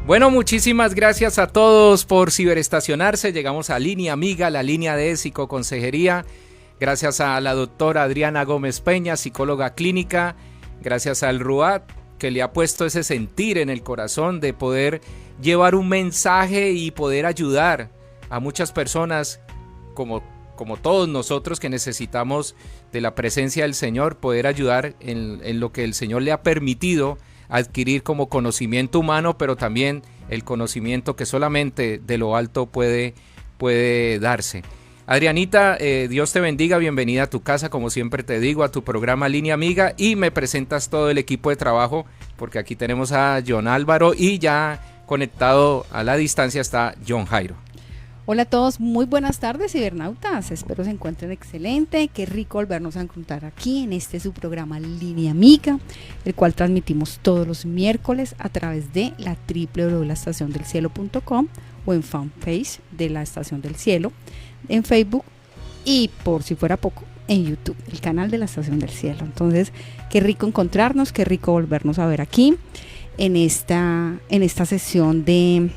Bueno, muchísimas gracias a todos por ciberestacionarse. Llegamos a Línea Amiga, la línea de psicoconsejería. Gracias a la doctora Adriana Gómez Peña, psicóloga clínica. Gracias al RUAT, que le ha puesto ese sentir en el corazón de poder llevar un mensaje y poder ayudar a muchas personas como todos nosotros que necesitamos de la presencia del Señor, poder ayudar en lo que el Señor le ha permitido adquirir como conocimiento humano, pero también el conocimiento que solamente de lo alto puede darse. Adrianita, Dios te bendiga, bienvenida a tu casa, como siempre te digo, a tu programa Línea Amiga, y me presentas todo el equipo de trabajo, porque aquí tenemos a John Álvaro y ya conectado a la distancia está John Jairo. Hola a todos, muy buenas tardes, cibernautas, espero se encuentren excelente, qué rico volvernos a encontrar aquí en su programa Línea Amiga, el cual transmitimos todos los miércoles a través de la www.laestaciondelcielo.com o en fanpage de la Estación del Cielo, en Facebook y por si fuera poco en YouTube, el canal de la Estación del Cielo. Entonces, qué rico encontrarnos, qué rico volvernos a ver aquí en esta sesión de,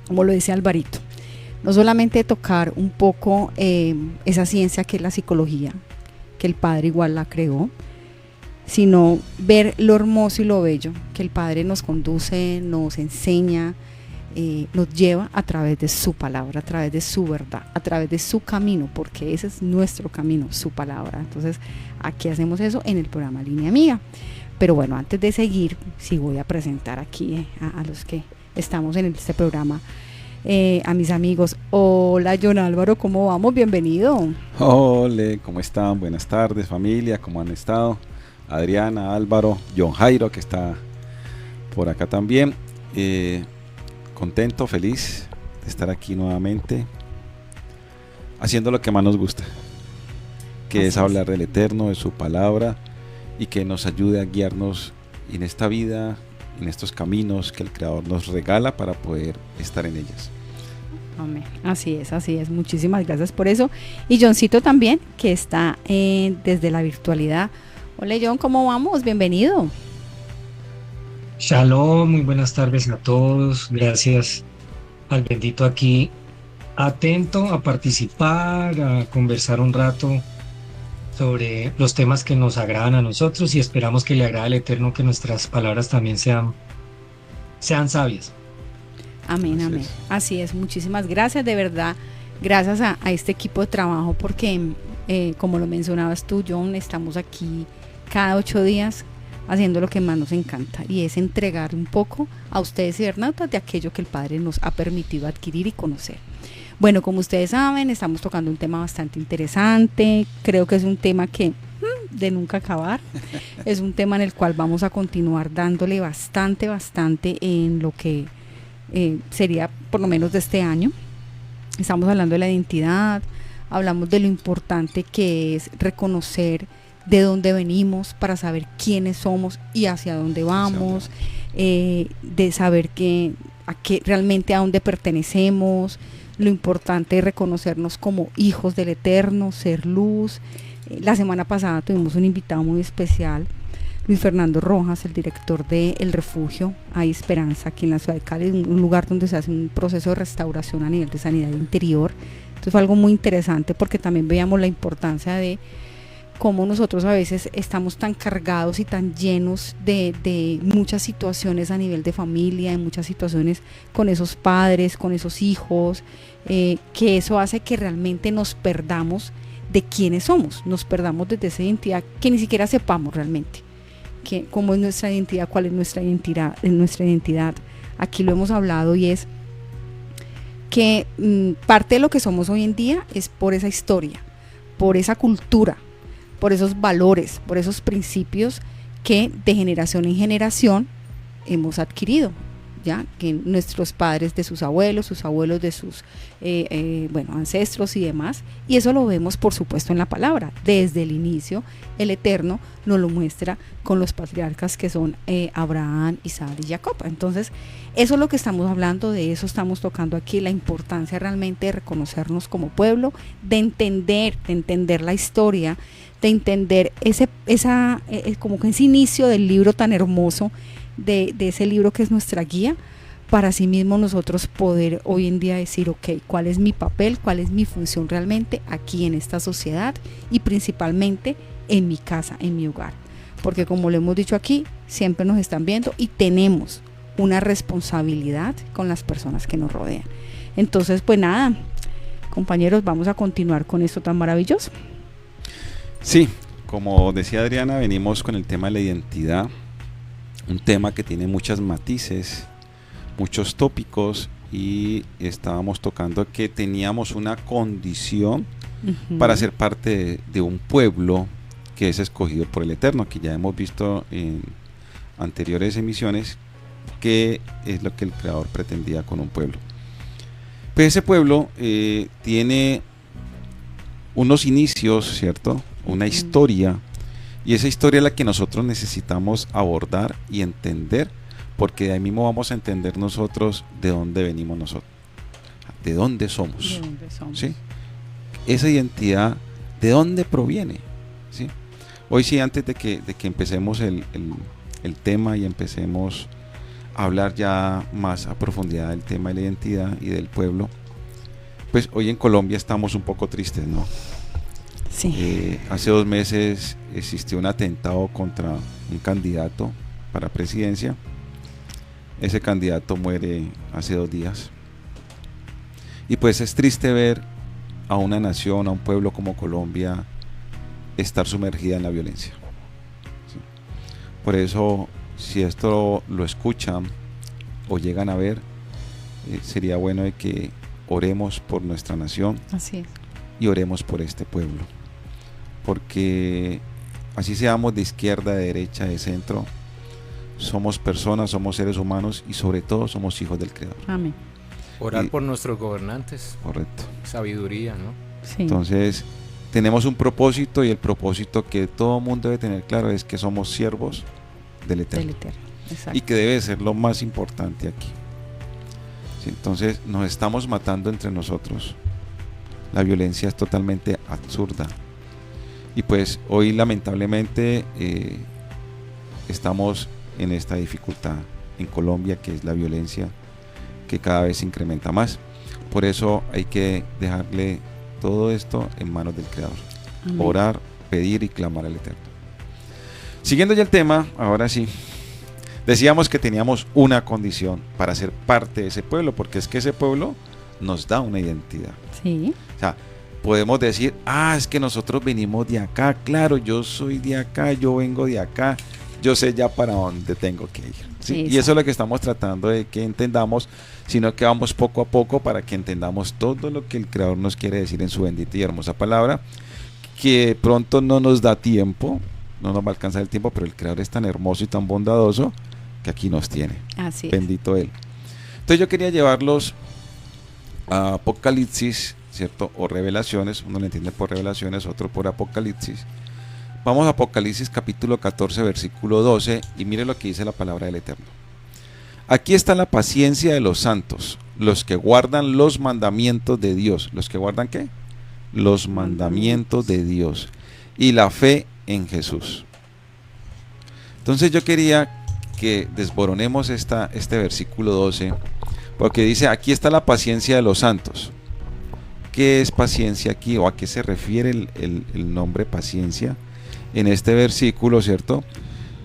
como lo dice Alvarito, no solamente tocar un poco esa ciencia que es la psicología, que el Padre igual la creó, sino ver lo hermoso y lo bello que el Padre nos conduce, nos enseña, nos lleva a través de su palabra, a través de su verdad, a través de su camino, porque ese es nuestro camino, su palabra. Entonces aquí hacemos eso en el programa Línea Amiga. Pero bueno, antes de seguir, sí voy a presentar aquí a los que estamos en este programa, a mis amigos. Hola John Álvaro, ¿cómo vamos? Bienvenido. Hola, ¿cómo están? Buenas tardes familia, ¿cómo han estado? Adriana, Álvaro, John Jairo que está por acá también. Contento, feliz de estar aquí nuevamente haciendo lo que más nos gusta, que es hablar del Eterno, de su palabra, y que nos ayude a guiarnos en esta vida, en estos caminos que el Creador nos regala para poder estar en ellas. Amén. Así es, muchísimas gracias por eso. Y Johncito también, que está desde la virtualidad. Hola John, ¿cómo vamos? Bienvenido. Shalom, muy buenas tardes a todos, gracias al bendito aquí, atento a participar, a conversar un rato sobre los temas que nos agradan a nosotros y esperamos que le agrade al Eterno que nuestras palabras también sean sabias. Amén, amén. Así es, muchísimas gracias, de verdad, gracias a este equipo de trabajo, porque como lo mencionabas tú, John, estamos aquí cada 8 días haciendo lo que más nos encanta, y es entregar un poco a ustedes cibernautas de aquello que el Padre nos ha permitido adquirir y conocer. Bueno, como ustedes saben, estamos tocando un tema bastante interesante, creo que es un tema que de nunca acabar, es un tema en el cual vamos a continuar dándole bastante en lo que sería por lo menos de este año. Estamos hablando de la identidad, hablamos de lo importante que es reconocer de dónde venimos para saber quiénes somos y hacia dónde vamos, de saber realmente a dónde pertenecemos, lo importante es reconocernos como hijos del Eterno, ser luz. La semana pasada tuvimos un invitado muy especial, Luis Fernando Rojas, el director de El Refugio Hay Esperanza, aquí en la ciudad de Cali, un lugar donde se hace un proceso de restauración a nivel de sanidad interior. Entonces fue algo muy interesante porque también veíamos la importancia de cómo nosotros a veces estamos tan cargados y tan llenos de muchas situaciones a nivel de familia, de muchas situaciones con esos padres, con esos hijos, que eso hace que realmente nos perdamos de quiénes somos, nos perdamos desde esa identidad que ni siquiera sepamos realmente cómo es nuestra identidad, cuál es nuestra identidad. Aquí lo hemos hablado y es que parte de lo que somos hoy en día es por esa historia, por esa cultura, por esos valores, por esos principios que de generación en generación hemos adquirido, ya que nuestros padres de sus abuelos de sus ancestros y demás, y eso lo vemos por supuesto en la palabra. Desde el inicio el Eterno nos lo muestra con los patriarcas que son Abraham, Isaac y Jacob. Entonces eso es lo que estamos hablando, de eso estamos tocando aquí, la importancia realmente de reconocernos como pueblo, de entender la historia, de entender como que ese inicio del libro tan hermoso, de ese libro que es nuestra guía, para sí mismo nosotros poder hoy en día decir, ok, ¿cuál es mi papel? ¿Cuál es mi función realmente aquí en esta sociedad? Y principalmente en mi casa, en mi hogar. Porque como lo hemos dicho aquí, siempre nos están viendo y tenemos una responsabilidad con las personas que nos rodean. Entonces, pues nada, compañeros, vamos a continuar con esto tan maravilloso. Sí, como decía Adriana, venimos con el tema de la identidad, un tema que tiene muchos matices, muchos tópicos, y estábamos tocando que teníamos una condición para ser parte de un pueblo que es escogido por el Eterno, que ya hemos visto en anteriores emisiones, que es lo que el Creador pretendía con un pueblo. Pues ese pueblo tiene unos inicios, ¿cierto? Una historia, y esa historia es la que nosotros necesitamos abordar y entender, porque de ahí mismo vamos a entender nosotros de dónde venimos nosotros, de dónde somos, ¿De dónde somos? ¿sí? Esa identidad, ¿de dónde proviene? ¿Sí? Hoy sí, antes de que empecemos el tema y empecemos a hablar ya más a profundidad del tema de la identidad y del pueblo, pues hoy en Colombia estamos un poco tristes, ¿no? Sí. Hace 2 meses existió un atentado contra un candidato para presidencia. Ese candidato muere hace 2 días. Y pues es triste ver a una nación, a un pueblo como Colombia estar sumergida en la violencia. ¿Sí? Por eso, si esto lo escuchan o llegan a ver, sería bueno de que oremos por nuestra nación. Así es. Y oremos por este pueblo, porque así seamos de izquierda, de derecha, de centro, somos personas, somos seres humanos y sobre todo somos hijos del Creador. Amén. Orar por nuestros gobernantes. Correcto. Sabiduría, ¿no? Sí. Entonces, tenemos un propósito, y el propósito que todo mundo debe tener claro es que somos siervos del Eterno. Del Eterno. Exacto. Y que debe ser lo más importante aquí. ¿Sí? Entonces, nos estamos matando entre nosotros. La violencia es totalmente absurda. Y pues hoy lamentablemente estamos en esta dificultad en Colombia, que es la violencia, que cada vez se incrementa más. Por eso hay que dejarle todo esto en manos del Creador. Amén. Orar, pedir y clamar al Eterno. Siguiendo ya el tema, ahora sí, decíamos que teníamos una condición para ser parte de ese pueblo, porque es que ese pueblo nos da una identidad. Sí. O sea, podemos decir, es que nosotros venimos de acá, claro, yo soy de acá, yo vengo de acá, yo sé ya para dónde tengo que ir. ¿Sí? Y eso es lo que estamos tratando de que entendamos, sino que vamos poco a poco para que entendamos todo lo que el Creador nos quiere decir en su bendita y hermosa palabra, que pronto no nos da tiempo, no nos va a alcanzar el tiempo, pero el Creador es tan hermoso y tan bondadoso que aquí nos tiene. Así es. Bendito Él. Entonces yo quería llevarlos a Apocalipsis, ¿cierto? O revelaciones, uno lo entiende por revelaciones, otro por Apocalipsis. Vamos a Apocalipsis capítulo 14, versículo 12, y mire lo que dice la palabra del Eterno. Aquí está la paciencia de los santos, los que guardan los mandamientos de Dios. ¿Los que guardan qué? Los mandamientos de Dios y la fe en Jesús. Entonces yo quería que desboronemos este versículo 12, porque dice, aquí está la paciencia de los santos. ¿Qué es paciencia aquí? ¿O a qué se refiere el nombre paciencia? En este versículo, ¿cierto?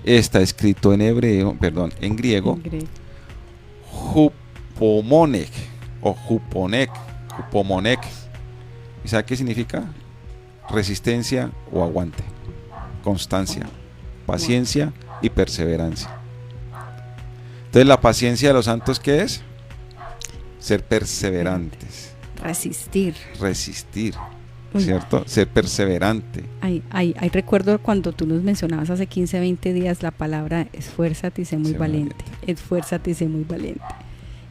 Está escrito en griego, hupomonek o hupomonek. ¿Y sabe qué significa? Resistencia o aguante, constancia, paciencia y perseverancia. Entonces, la paciencia de los santos, ¿qué es? Ser perseverantes. Resistir. ¿Cierto? Ser perseverante. Ay, recuerdo cuando tú nos mencionabas hace 15, 20 días la palabra esfuérzate y sé muy valiente. Esfuérzate y sé muy valiente.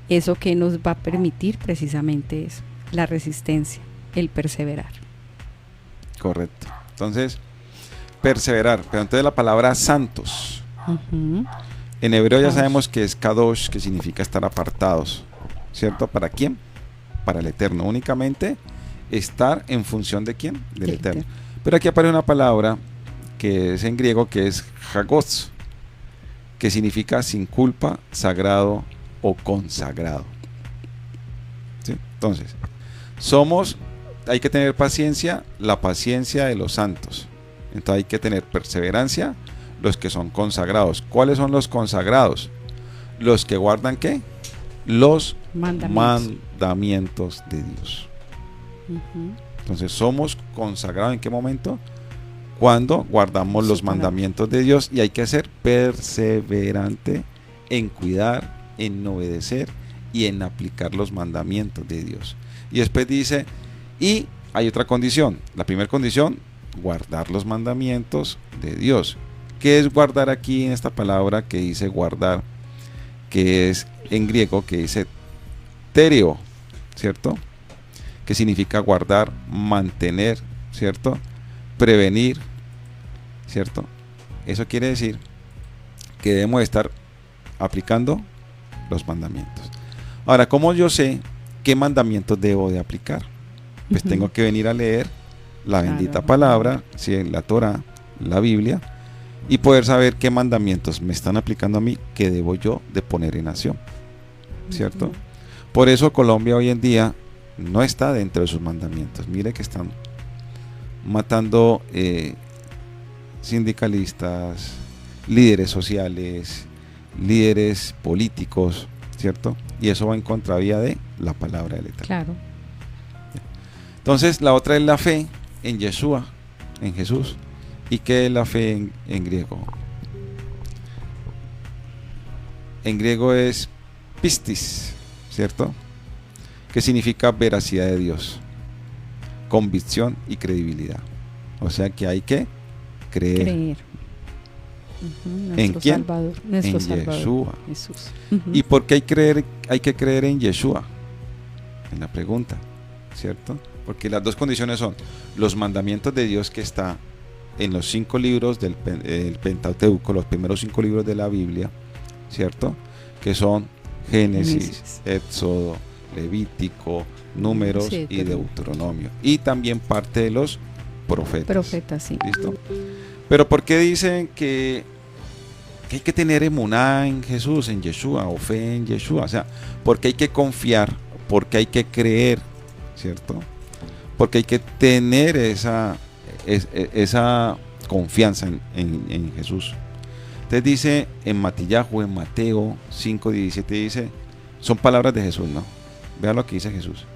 Eso que nos va a permitir precisamente es la resistencia, el perseverar. Correcto. Entonces, perseverar. Pero entonces la palabra santos. En hebreo ya sabemos que es kadosh, que significa estar apartados. ¿Cierto? ¿Para quién? Para el Eterno. Únicamente estar en función de quién, del Eterno. Pero aquí aparece una palabra que es en griego, que es hagos, que significa sin culpa, sagrado o consagrado. ¿Sí? Entonces, hay que tener paciencia, la paciencia de los santos. Entonces hay que tener perseverancia, los que son consagrados. ¿Cuáles son los consagrados? Los que guardan ¿qué? Los mandamientos de Dios. Entonces somos consagrados ¿en qué momento? Cuando guardamos los mandamientos de Dios, y hay que ser perseverante en cuidar, en obedecer y en aplicar los mandamientos de Dios. Y después dice, y hay otra condición. La primera condición, guardar los mandamientos de Dios. ¿Qué es guardar aquí en esta palabra que dice guardar? Que es en griego, que dice tereo, ¿cierto? Que significa guardar, mantener, ¿cierto? Prevenir, ¿cierto? Eso quiere decir que debemos estar aplicando los mandamientos. Ahora, ¿cómo yo sé qué mandamientos debo de aplicar? Pues tengo que venir a leer la bendita palabra, ¿sí? La Torá, la Biblia, y poder saber qué mandamientos me están aplicando a mí, que debo yo de poner en acción, ¿cierto? Por eso Colombia hoy en día no está dentro de sus mandamientos. Mire que están matando sindicalistas, líderes sociales, líderes políticos, ¿cierto? Y eso va en contravía de la palabra del Eterno. Claro. Entonces la otra es la fe en Yeshua, en Jesús. ¿Y qué es la fe en griego? En griego es pistis, ¿cierto? Que significa veracidad de Dios, convicción y credibilidad. O sea que hay que creer. ¿En quién? Salvador, nuestro en Salvador, Yeshua. Jesús. ¿Y por qué hay que creer en Yeshua? En la pregunta, ¿cierto? Porque las dos condiciones son los mandamientos de Dios, que está en los 5 libros del Pentateuco, los primeros 5 libros de la Biblia, ¿cierto? Que son Génesis, Éxodo, Levítico, Números y Deuteronomio. Y también parte de los profetas. Sí. ¿Listo? Pero ¿por qué dicen que hay que tener emuná en Jesús, en Yeshua, o fe en Yeshua? O sea, porque hay que confiar, porque hay que creer, ¿cierto? Porque hay que tener esa confianza en Jesús. Entonces dice en Matillahu, en Mateo 5:17, dice, son palabras de Jesús, ¿no? Vean lo que dice Jesús.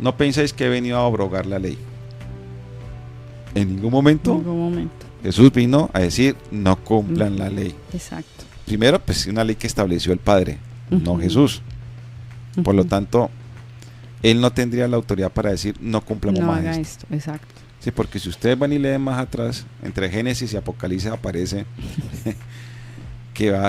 No penséis que he venido a abrogar la ley. En ningún momento. Jesús vino a decir, no cumplan la ley. Exacto. Primero, pues una ley que estableció el Padre, no Jesús. Por lo tanto, Él no tendría la autoridad para decir, no cumplamos más esto. Exacto. Sí, porque si ustedes van y leen más atrás, entre Génesis y Apocalipsis aparece que va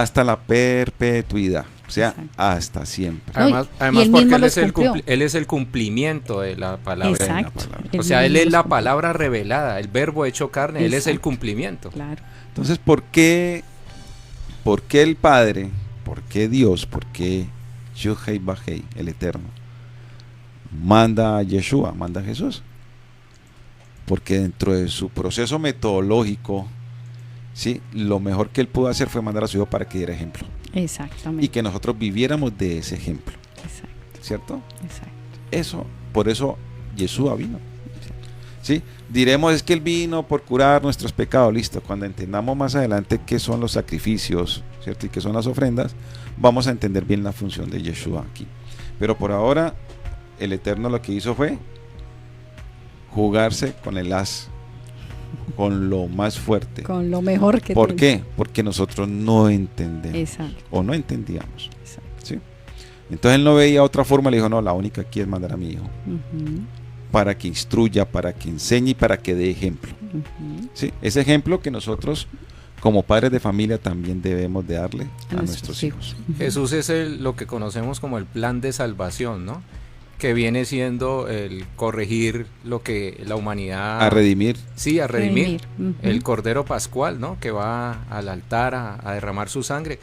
hasta la perpetuidad. O sea, exacto, hasta siempre. Además porque él es el cumplimiento de la palabra. Exacto. O sea, Él es la palabra revelada, el verbo hecho carne. Exacto. Él es el cumplimiento. Claro. Entonces, ¿por qué el Padre, por qué Dios, por qué Yud-Hei Vah-Hei, el Eterno, manda a Yeshua, manda a Jesús? Porque dentro de su proceso metodológico, ¿sí?, lo mejor que Él pudo hacer fue mandar a su Hijo para que diera ejemplo. Exactamente. Y que nosotros viviéramos de ese ejemplo. Exacto. ¿Cierto? Exacto. Por eso Yeshua vino. ¿Sí? Diremos, es que Él vino por curar nuestros pecados. Listo. Cuando entendamos más adelante qué son los sacrificios, ¿cierto?, y qué son las ofrendas, vamos a entender bien la función de Yeshua aquí. Pero por ahora, el Eterno lo que hizo fue jugarse con el as, con lo más fuerte, con lo mejor que ¿por qué? Porque nosotros no entendemos. Exacto. O no entendíamos. Exacto. ¿Sí? Entonces Él no veía otra forma, le dijo, no, la única aquí es mandar a mi Hijo para que instruya, para que enseñe y para que dé ejemplo. ¿Sí? Ese ejemplo que nosotros como padres de familia también debemos de darle a nuestros hijos. Jesús es lo que conocemos como el plan de salvación, ¿no? Que viene siendo el corregir lo que la humanidad... A redimir. Sí, a redimir. El Cordero Pascual, ¿no? Que va al altar a derramar su sangre.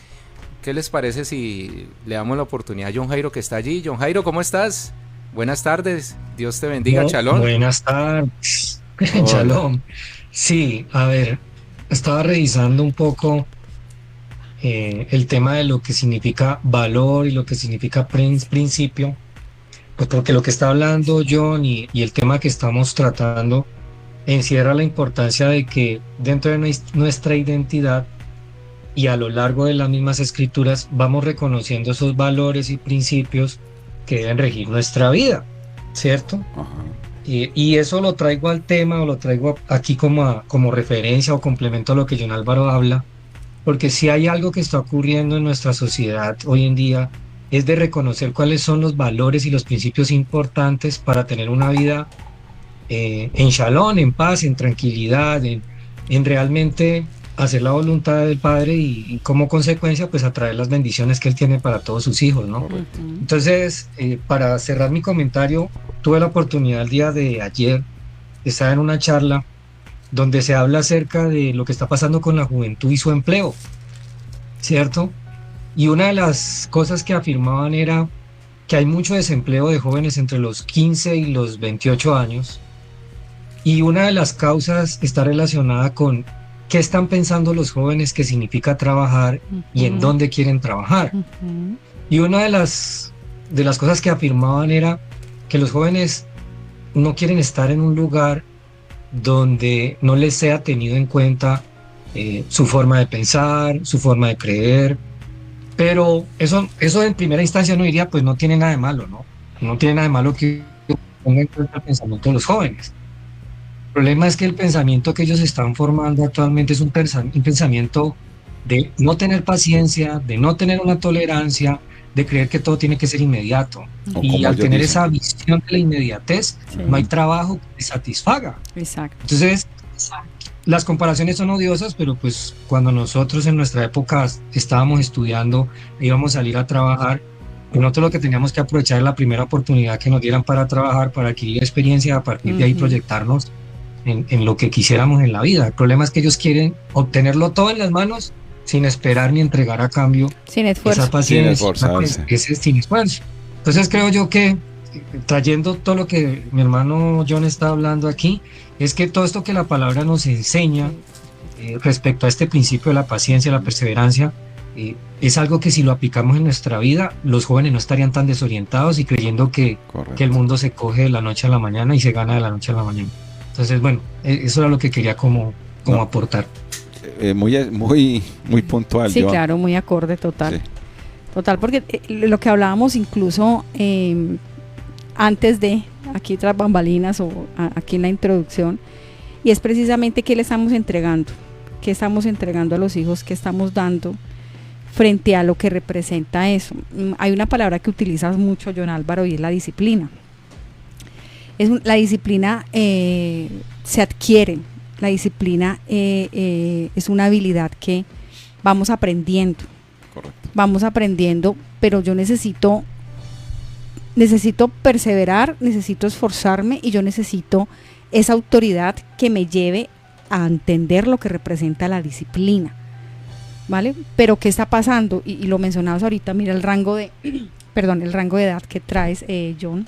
¿Qué les parece si le damos la oportunidad a John Jairo, que está allí? John Jairo, ¿cómo estás? Buenas tardes. Dios te bendiga, Shalom. Buenas tardes. Shalom. Sí, a ver, estaba revisando un poco el tema de lo que significa valor y lo que significa principio, pues porque lo que está hablando John y el tema que estamos tratando encierra la importancia de que dentro de nuestra identidad y a lo largo de las mismas escrituras vamos reconociendo esos valores y principios que deben regir nuestra vida, ¿cierto? Ajá. Y eso lo traigo al tema, o lo traigo aquí como referencia o complemento a lo que John Álvaro habla, porque si hay algo que está ocurriendo en nuestra sociedad hoy en día, es de reconocer cuáles son los valores y los principios importantes para tener una vida en shalom, en paz, en tranquilidad, en realmente hacer la voluntad del Padre y como consecuencia pues atraer las bendiciones que Él tiene para todos sus hijos, ¿no? Correcto. Entonces, para cerrar mi comentario, tuve la oportunidad el día de ayer de estar en una charla donde se habla acerca de lo que está pasando con la juventud y su empleo, ¿cierto? Y una de las cosas que afirmaban era que hay mucho desempleo de jóvenes entre los 15 y los 28 años, y una de las causas está relacionada con qué están pensando los jóvenes que significa trabajar y en dónde quieren trabajar. Y una de las cosas que afirmaban era que los jóvenes no quieren estar en un lugar donde no les sea tenido en cuenta su forma de pensar, su forma de creer, pero eso en primera instancia no diría, pues no tiene nada de malo, ¿no? No tiene nada de malo que ponga en cuenta el pensamiento de los jóvenes. El problema es que el pensamiento que ellos están formando actualmente es un pensamiento de no tener paciencia, de no tener una tolerancia, de creer que todo tiene que ser inmediato. Y al tener esa visión de la inmediatez, no hay trabajo que te satisfaga. Exacto. Entonces, las comparaciones son odiosas, pero pues cuando nosotros en nuestra época estábamos estudiando, íbamos a salir a trabajar, nosotros lo que teníamos que aprovechar es la primera oportunidad que nos dieran para trabajar, para adquirir experiencia, a partir de ahí proyectarnos en lo que quisiéramos en la vida. El problema es que ellos quieren obtenerlo todo en las manos sin esperar ni entregar a cambio sin esfuerzo, esa paciencia, sin esforzarse. ese sin esfuerzo. Entonces creo yo que trayendo todo lo que mi hermano John está hablando aquí, es que todo esto que la palabra nos enseña respecto a este principio de la paciencia, la perseverancia, es algo que si lo aplicamos en nuestra vida, los jóvenes no estarían tan desorientados y creyendo que el mundo se coge de la noche a la mañana y se gana de la noche a la mañana. Entonces, bueno, eso era lo que quería como aportar. Muy puntual. Sí, claro, muy acorde, total. Sí. Total, porque lo que hablábamos incluso antes de, aquí tras bambalinas o aquí en la introducción, y es precisamente qué le estamos entregando, qué estamos entregando a los hijos, qué estamos dando frente a lo que representa eso. Hay una palabra que utilizas mucho, John Álvaro, y es la disciplina. La disciplina se adquiere, la disciplina es una habilidad que vamos aprendiendo. Correcto. Vamos aprendiendo, pero yo necesito perseverar, necesito esforzarme y yo necesito esa autoridad que me lleve a entender lo que representa la disciplina, ¿vale? Pero ¿qué está pasando? Y lo mencionabas ahorita, mira el rango de edad que traes, John.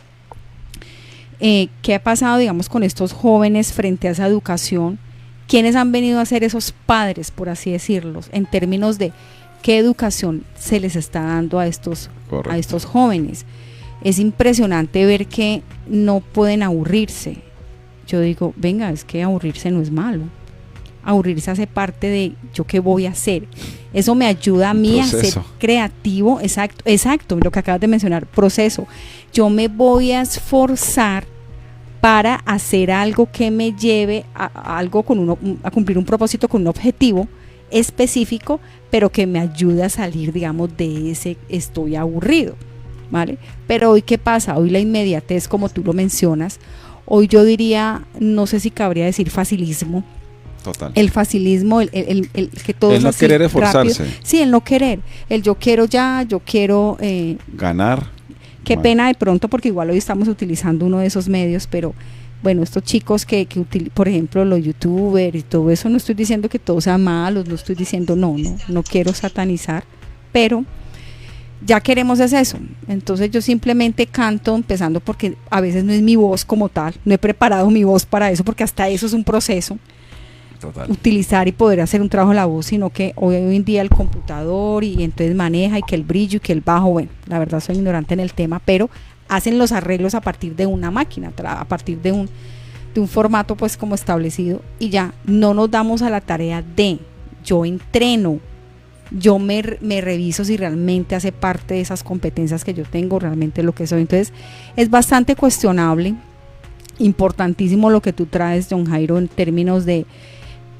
¿Qué ha pasado, digamos, con estos jóvenes frente a esa educación? ¿Quiénes han venido a ser esos padres, por así decirlos, en términos de qué educación se les está dando a estos jóvenes? Es impresionante ver que no pueden aburrirse. Yo digo, venga, es que aburrirse no es malo. Aburrirse hace parte de yo qué voy a hacer. Eso me ayuda a mí a ser creativo. Exacto, lo que acabas de mencionar, proceso. Yo me voy a esforzar para hacer algo que me lleve a cumplir un propósito con un objetivo específico, pero que me ayude a salir, digamos, de ese estoy aburrido, ¿vale? Pero hoy, ¿qué pasa? Hoy la inmediatez, como tú lo mencionas, hoy yo diría, no sé si cabría decir facilismo. Total. El facilismo, el que todo el no querer esforzarse. Rápido. Sí, el no querer, el yo quiero ya, yo quiero ganar. Qué pena de pronto, porque igual hoy estamos utilizando uno de esos medios, pero bueno, estos chicos que por ejemplo, los youtubers y todo eso, no estoy diciendo que todos sean malos, no estoy diciendo no quiero satanizar, pero ya queremos es eso. Entonces yo simplemente canto, empezando porque a veces no es mi voz como tal, no he preparado mi voz para eso, porque hasta eso es un proceso. Total. utilizar y poder hacer un trabajo en la voz, sino que hoy en día el computador y entonces maneja y que el brillo y que el bajo, bueno, la verdad soy ignorante en el tema, pero hacen los arreglos a partir de una máquina, a partir de un formato pues como establecido, y ya no nos damos a la tarea de yo entreno, yo me reviso si realmente hace parte de esas competencias que yo tengo, realmente lo que soy. Entonces es bastante cuestionable, importantísimo lo que tú traes, John Jairo, en términos de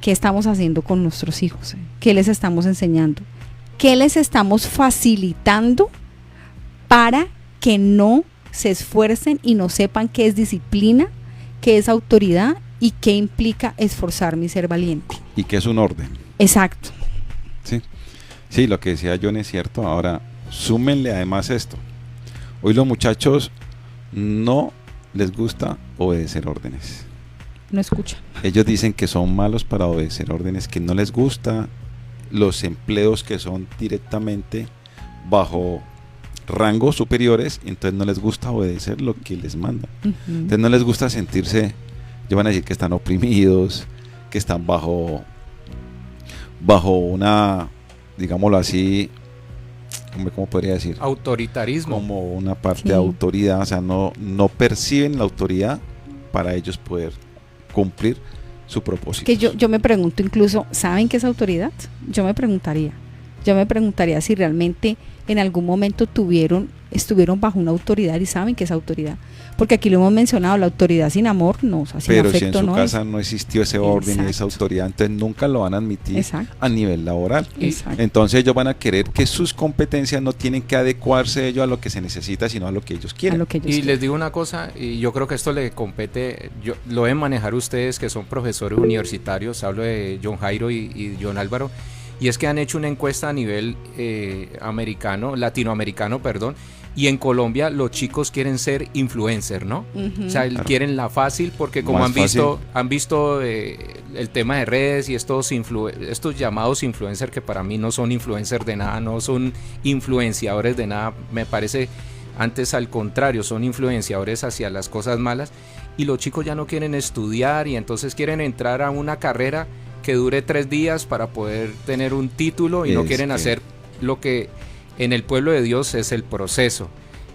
qué estamos haciendo con nuestros hijos, qué les estamos enseñando, qué les estamos facilitando para que no se esfuercen y no sepan qué es disciplina, qué es autoridad y qué implica esforzarme y ser valiente. Y que es un orden. Exacto. Sí, lo que decía John es cierto. Ahora, súmenle además esto. Hoy los muchachos no les gusta obedecer órdenes. No escucha. Ellos dicen que son malos para obedecer órdenes, que no les gusta los empleos que son directamente bajo rangos superiores, entonces no les gusta obedecer lo que les mandan. Entonces no les gusta sentirse, ellos van a decir que están oprimidos, que están bajo una, digámoslo así, ¿cómo podría decir? Autoritarismo. Como una parte de autoridad, o sea, no perciben la autoridad para ellos poder cumplir su propósito. Que yo me pregunto incluso, ¿saben qué es autoridad? Yo me preguntaría si realmente en algún momento estuvieron bajo una autoridad y saben qué es autoridad. Porque aquí lo hemos mencionado, la autoridad sin amor no, o sea, sin pero afecto, si en su no casa es. no existió ese orden y esa autoridad, entonces nunca lo van a admitir a nivel laboral. Entonces ellos van a querer que sus competencias no tienen que adecuarse ellos a lo que se necesita, sino a lo que ellos quieren. Les digo una cosa, y yo creo que esto le compete, lo deben manejar ustedes que son profesores universitarios, hablo de John Jairo y John Álvaro, y es que han hecho una encuesta a nivel latinoamericano, y en Colombia los chicos quieren ser influencers, ¿no? O sea, quieren la fácil, porque como han visto el tema de redes y estos llamados influencers, que para mí no son influencers de nada, no son influenciadores de nada, me parece antes al contrario, son influenciadores hacia las cosas malas, y los chicos ya no quieren estudiar y entonces quieren entrar a una carrera que dure 3 días para poder tener un título, y no quieren hacer lo que en el pueblo de Dios es el proceso.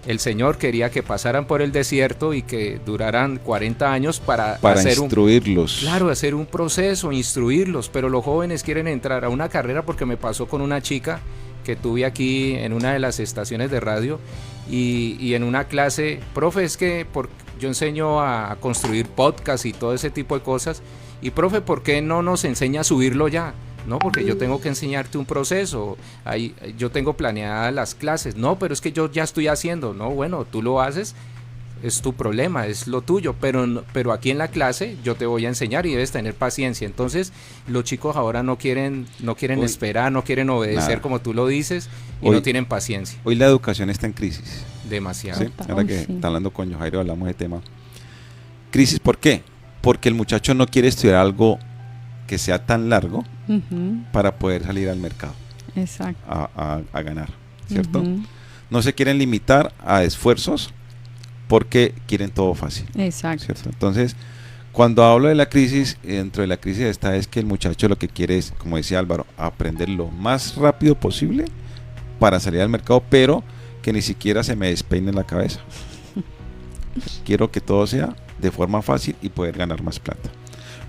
El Señor quería que pasaran por el desierto y que duraran 40 años para hacer instruirlos. Hacer un proceso, instruirlos, pero los jóvenes quieren entrar a una carrera, porque me pasó con una chica que tuve aquí en una de las estaciones de radio y en una clase, profe, es que yo enseño a construir podcast y todo ese tipo de cosas, y profe, ¿por qué no nos enseña a subirlo ya? No, porque yo tengo que enseñarte un proceso, yo tengo planeadas las clases. No, pero es que yo ya estoy haciendo. No, bueno, tú lo haces, es tu problema, es lo tuyo, pero aquí en la clase yo te voy a enseñar y debes tener paciencia. Entonces los chicos ahora no quieren esperar, no quieren obedecer como tú lo dices, y no tienen paciencia. Hoy la educación está en crisis. Demasiado. ¿Sí? Ahora que está hablando con Jairo, hablamos de tema. Crisis, ¿por qué? Porque el muchacho no quiere estudiar algo que sea tan largo para poder salir al mercado a ganar, ¿cierto? No se quieren limitar a esfuerzos porque quieren todo fácil. Exacto. ¿Cierto? Entonces, cuando hablo de la crisis, dentro de la crisis esta es que el muchacho lo que quiere es, como decía Álvaro, aprender lo más rápido posible para salir al mercado, pero que ni siquiera se me despeine la cabeza. Quiero que todo sea de forma fácil y poder ganar más plata.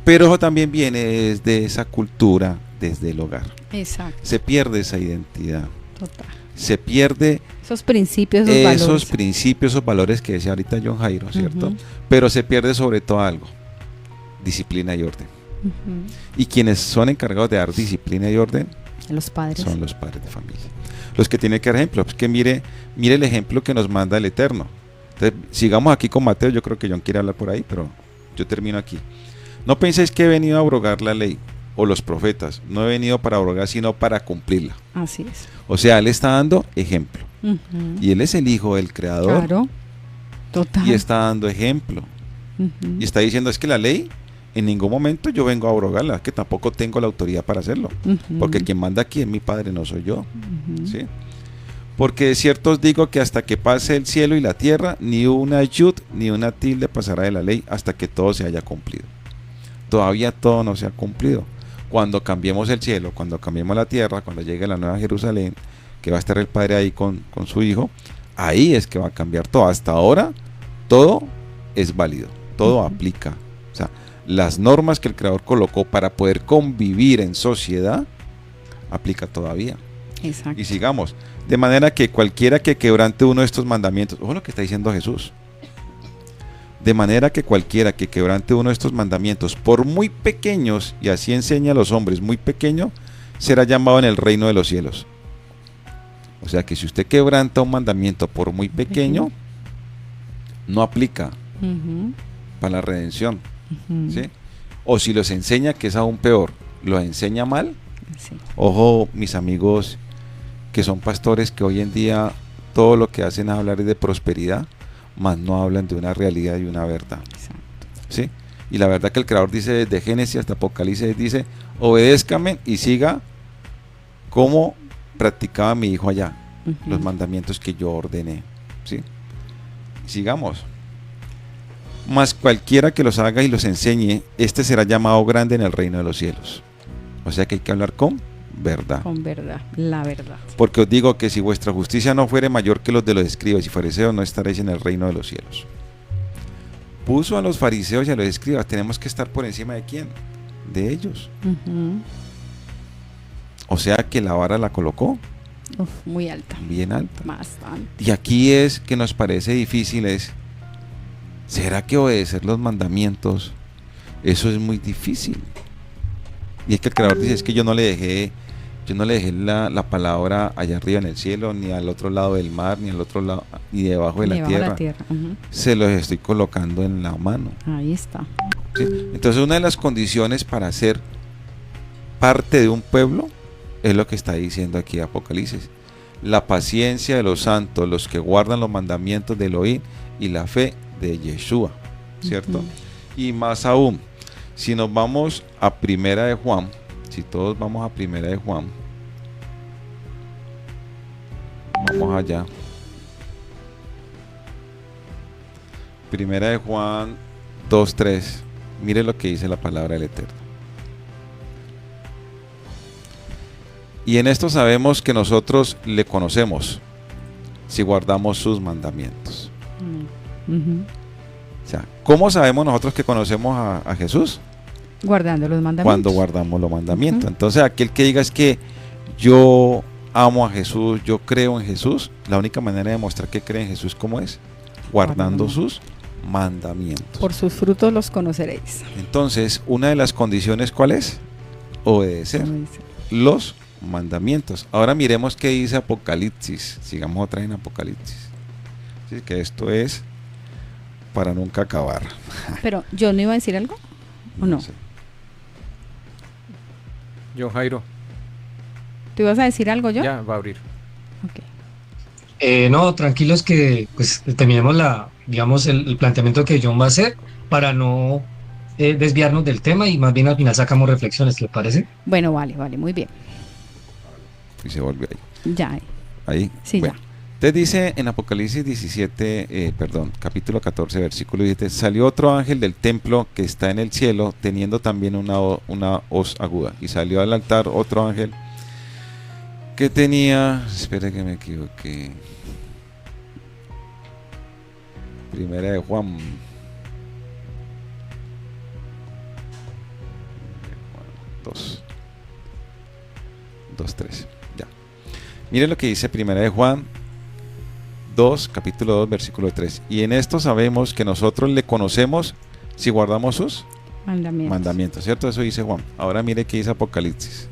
Pero eso también viene desde esa cultura, desde el hogar. Exacto. Se pierde esa identidad. Total. Se pierde esos principios, esos valores que decía ahorita John Jairo, ¿cierto? Pero se pierde sobre todo algo: disciplina y orden. Y quienes son encargados de dar disciplina y orden los padres. Son los padres de familia. Los que tienen que dar ejemplo. Pues que mire el ejemplo que nos manda el Eterno. Entonces, sigamos aquí con Mateo. Yo creo que John quiere hablar por ahí, pero yo termino aquí. No penséis que he venido a abrogar la ley o los profetas. No he venido para abrogar, sino para cumplirla. Así es. O sea, él está dando ejemplo. Y él es el hijo del creador. Claro. Total. Y está dando ejemplo. Y está diciendo, es que la ley, en ningún momento yo vengo a abrogarla, que tampoco tengo la autoridad para hacerlo. Porque quien manda aquí es mi padre, no soy yo. ¿Sí? Porque de cierto os digo que hasta que pase el cielo y la tierra, ni una yud ni una tilde pasará de la ley hasta que todo se haya cumplido. todavía todo no se ha cumplido. Cuando cambiemos el cielo, cuando cambiemos la tierra, cuando llegue la nueva Jerusalén, que va a estar el Padre ahí con su Hijo, ahí es que va a cambiar todo. Hasta ahora todo es válido, todo aplica. O sea, las normas que el Creador colocó para poder convivir en sociedad aplica todavía. Exacto. Y sigamos, de manera que cualquiera que quebrante uno de estos mandamientos, ojo lo que está diciendo Jesús, de manera que cualquiera que quebrante uno de estos mandamientos, por muy pequeños, y así enseña a los hombres, muy pequeño, será llamado en el reino de los cielos. O sea que si usted quebranta un mandamiento por muy pequeño, no aplica para la redención, ¿sí? O si los enseña, que es aún peor, los enseña mal. Sí. Ojo, mis amigos que son pastores, que hoy en día todo lo que hacen es hablar de prosperidad, mas no hablan de una realidad y una verdad. Exacto. ¿Sí? Y la verdad que el Creador dice desde Génesis hasta Apocalipsis, dice, obedézcame y siga como practicaba mi hijo allá, los mandamientos que yo ordené. ¿Sí? Sigamos. Mas cualquiera que los haga y los enseñe, este será llamado grande en el reino de los cielos. O sea que hay que hablar con verdad. Con verdad, la verdad. Porque os digo que si vuestra justicia no fuere mayor que los de los escribas y fariseos, no estaréis en el reino de los cielos. Puso a los fariseos y a los escribas, tenemos que estar por encima de ¿quién? De ellos. O sea que la vara la colocó Muy alta. bien alta. Bastante. Y aquí es que nos parece difícil, ¿será que obedecer los mandamientos, eso es muy difícil? Y es que el Creador dice, es que yo no le dejé la palabra allá arriba en el cielo, ni al otro lado del mar, ni al otro lado, ni debajo de la tierra. Se los estoy colocando en la mano. Ahí está. ¿Sí? Entonces una de las condiciones para ser parte de un pueblo es lo que está diciendo aquí Apocalipsis: la paciencia de los santos, los que guardan los mandamientos de Elohim, y la fe de Yeshua, ¿cierto? Y más aún, si nos vamos a Primera de Juan, si todos vamos a Primera de Juan, vamos allá. Primera de Juan 2:3. Mire lo que dice la palabra del Eterno. Y en esto sabemos que nosotros le conocemos, si guardamos sus mandamientos. O sea, ¿cómo sabemos nosotros que conocemos a Jesús? Guardando los mandamientos. Cuando guardamos los mandamientos. Entonces, aquel que diga es que yo amo a Jesús, yo creo en Jesús, la única manera de demostrar que cree en Jesús, ¿cómo es? Guardando sus mandamientos. Por sus frutos los conoceréis. Entonces, una de las condiciones, ¿cuál es? Obedecer los mandamientos. Ahora miremos qué dice Apocalipsis. Sigamos otra vez en Apocalipsis. Así que esto es para nunca acabar. Pero, ¿yo no iba a decir algo? ¿O no? sé. Yo, Jairo, ¿Tú ibas a decir algo yo? ya va a abrir. Ok. No, tranquilos que pues terminemos digamos, el planteamiento que John va a hacer para no desviarnos del tema y más bien al final sacamos reflexiones, ¿le parece? Bueno, vale, muy bien. Y se volvió ahí. Ya. Ahí. Sí, bueno. Entonces dice en Apocalipsis 17, capítulo 14, versículo 17, salió otro ángel del templo que está en el cielo, teniendo también una hoz aguda. Y salió al altar otro ángel que tenía, espera que me equivoqué, Primera de Juan 2:3. Ya. Mire lo que dice Primera de Juan 2, capítulo 2, versículo 3. Y en esto sabemos que nosotros le conocemos si guardamos sus mandamientos, ¿cierto? Eso dice Juan. Ahora mire qué dice Apocalipsis.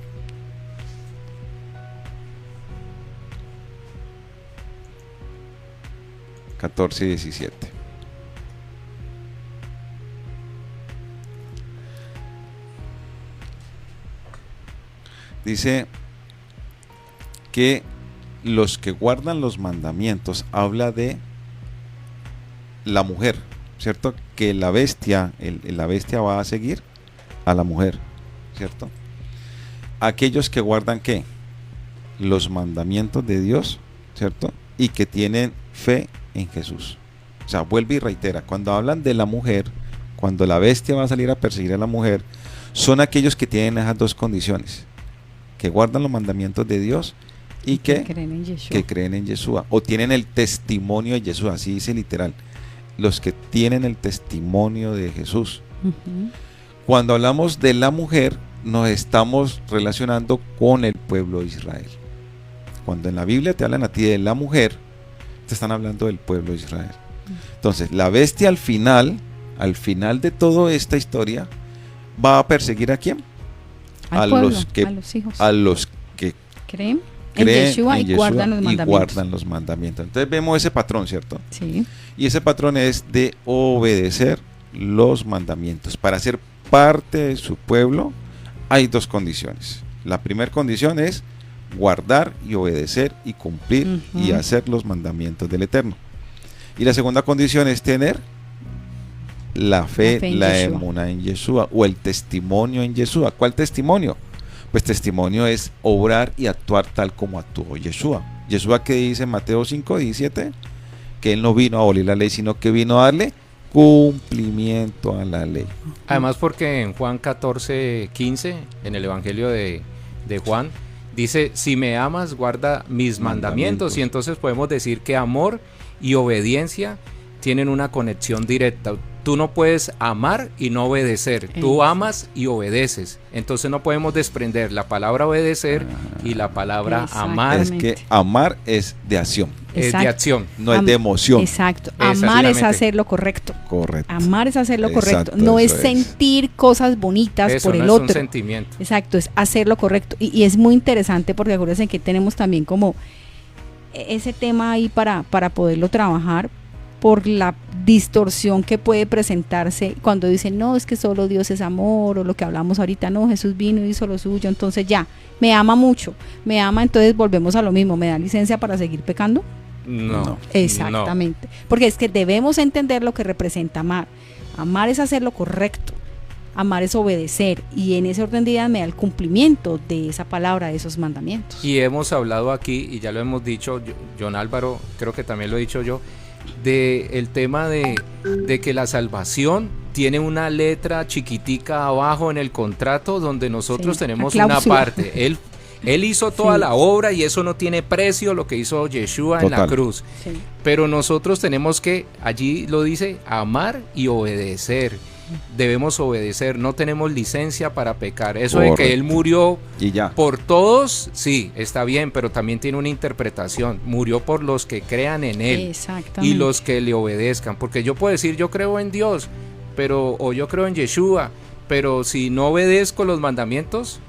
...14 y 17... dice que los que guardan los mandamientos, habla de la mujer, ¿cierto? Que la bestia, la bestia va a seguir a la mujer, ¿cierto? Aquellos que guardan ¿qué? Los mandamientos de Dios, ¿cierto? Y que tienen fe en Jesús. O sea, vuelve y reitera, cuando hablan de la mujer, cuando la bestia va a salir a perseguir a la mujer, son aquellos que tienen esas dos condiciones, que guardan los mandamientos de Dios y que creen en Yeshua, o tienen el testimonio de Yeshua, así dice literal, los que tienen el testimonio de Jesús. Cuando hablamos de la mujer, nos estamos relacionando con el pueblo de Israel. Cuando en la Biblia te hablan a ti de la mujer, te están hablando del pueblo de Israel. Entonces, la bestia al final de toda esta historia, va a perseguir ¿a quién? A los que creen en Yeshua y guardan los mandamientos. Entonces vemos ese patrón, ¿cierto? Sí. Y ese patrón es de obedecer los mandamientos. Para ser parte de su pueblo hay dos condiciones. La primera condición es guardar y obedecer y cumplir y hacer los mandamientos del Eterno. Y la segunda condición es tener la fe la emuná en Yeshua, o el testimonio en Yeshua. ¿Cuál testimonio? Pues testimonio es obrar y actuar tal como actuó Yeshua. Yeshua, que dice en Mateo 5:17, que él no vino a abolir la ley, sino que vino a darle cumplimiento a la ley. Además, porque en Juan 14:15, en el Evangelio de Juan, dice: si me amas, guarda mis mandamientos. Y entonces podemos decir que amor y obediencia tienen una conexión directa. Tú no puedes amar y no obedecer. Tú amas y obedeces. Entonces no podemos desprender la palabra obedecer y la palabra amar. Es que amar es de acción. Es de acción. No es de emoción. Exacto. Amar es hacer lo correcto. Correcto. Amar es hacer lo correcto. No es sentir cosas bonitas por el otro. Es un sentimiento. Exacto, es hacer lo correcto. Y es muy interesante porque acuérdense que tenemos también como ese tema ahí para poderlo trabajar, por la distorsión que puede presentarse cuando dicen: no, es que solo Dios es amor, o lo que hablamos ahorita, no, Jesús vino y hizo lo suyo, entonces ya, me ama mucho, me ama, entonces volvemos a lo mismo, ¿me da licencia para seguir pecando? No. Exactamente, porque es que debemos entender lo que representa amar. Amar es hacer lo correcto, amar es obedecer, y en ese orden de ideas me da el cumplimiento de esa palabra, de esos mandamientos. Y hemos hablado aquí, y ya lo hemos dicho, John Álvaro, creo que también lo he dicho yo, de el tema de que la salvación tiene una letra chiquitica abajo en el contrato, donde nosotros tenemos una parte. Él hizo toda la obra, y eso no tiene precio, lo que hizo Yeshua en la cruz. Pero nosotros tenemos que, allí lo dice, amar y obedecer. Debemos obedecer, no tenemos licencia para pecar. Eso de que él murió por todos, sí, está bien, pero también tiene una interpretación. Murió por los que crean en él y los que le obedezcan. Porque yo puedo decir: yo creo en Dios, o yo creo en Yeshua, pero si no obedezco los mandamientos,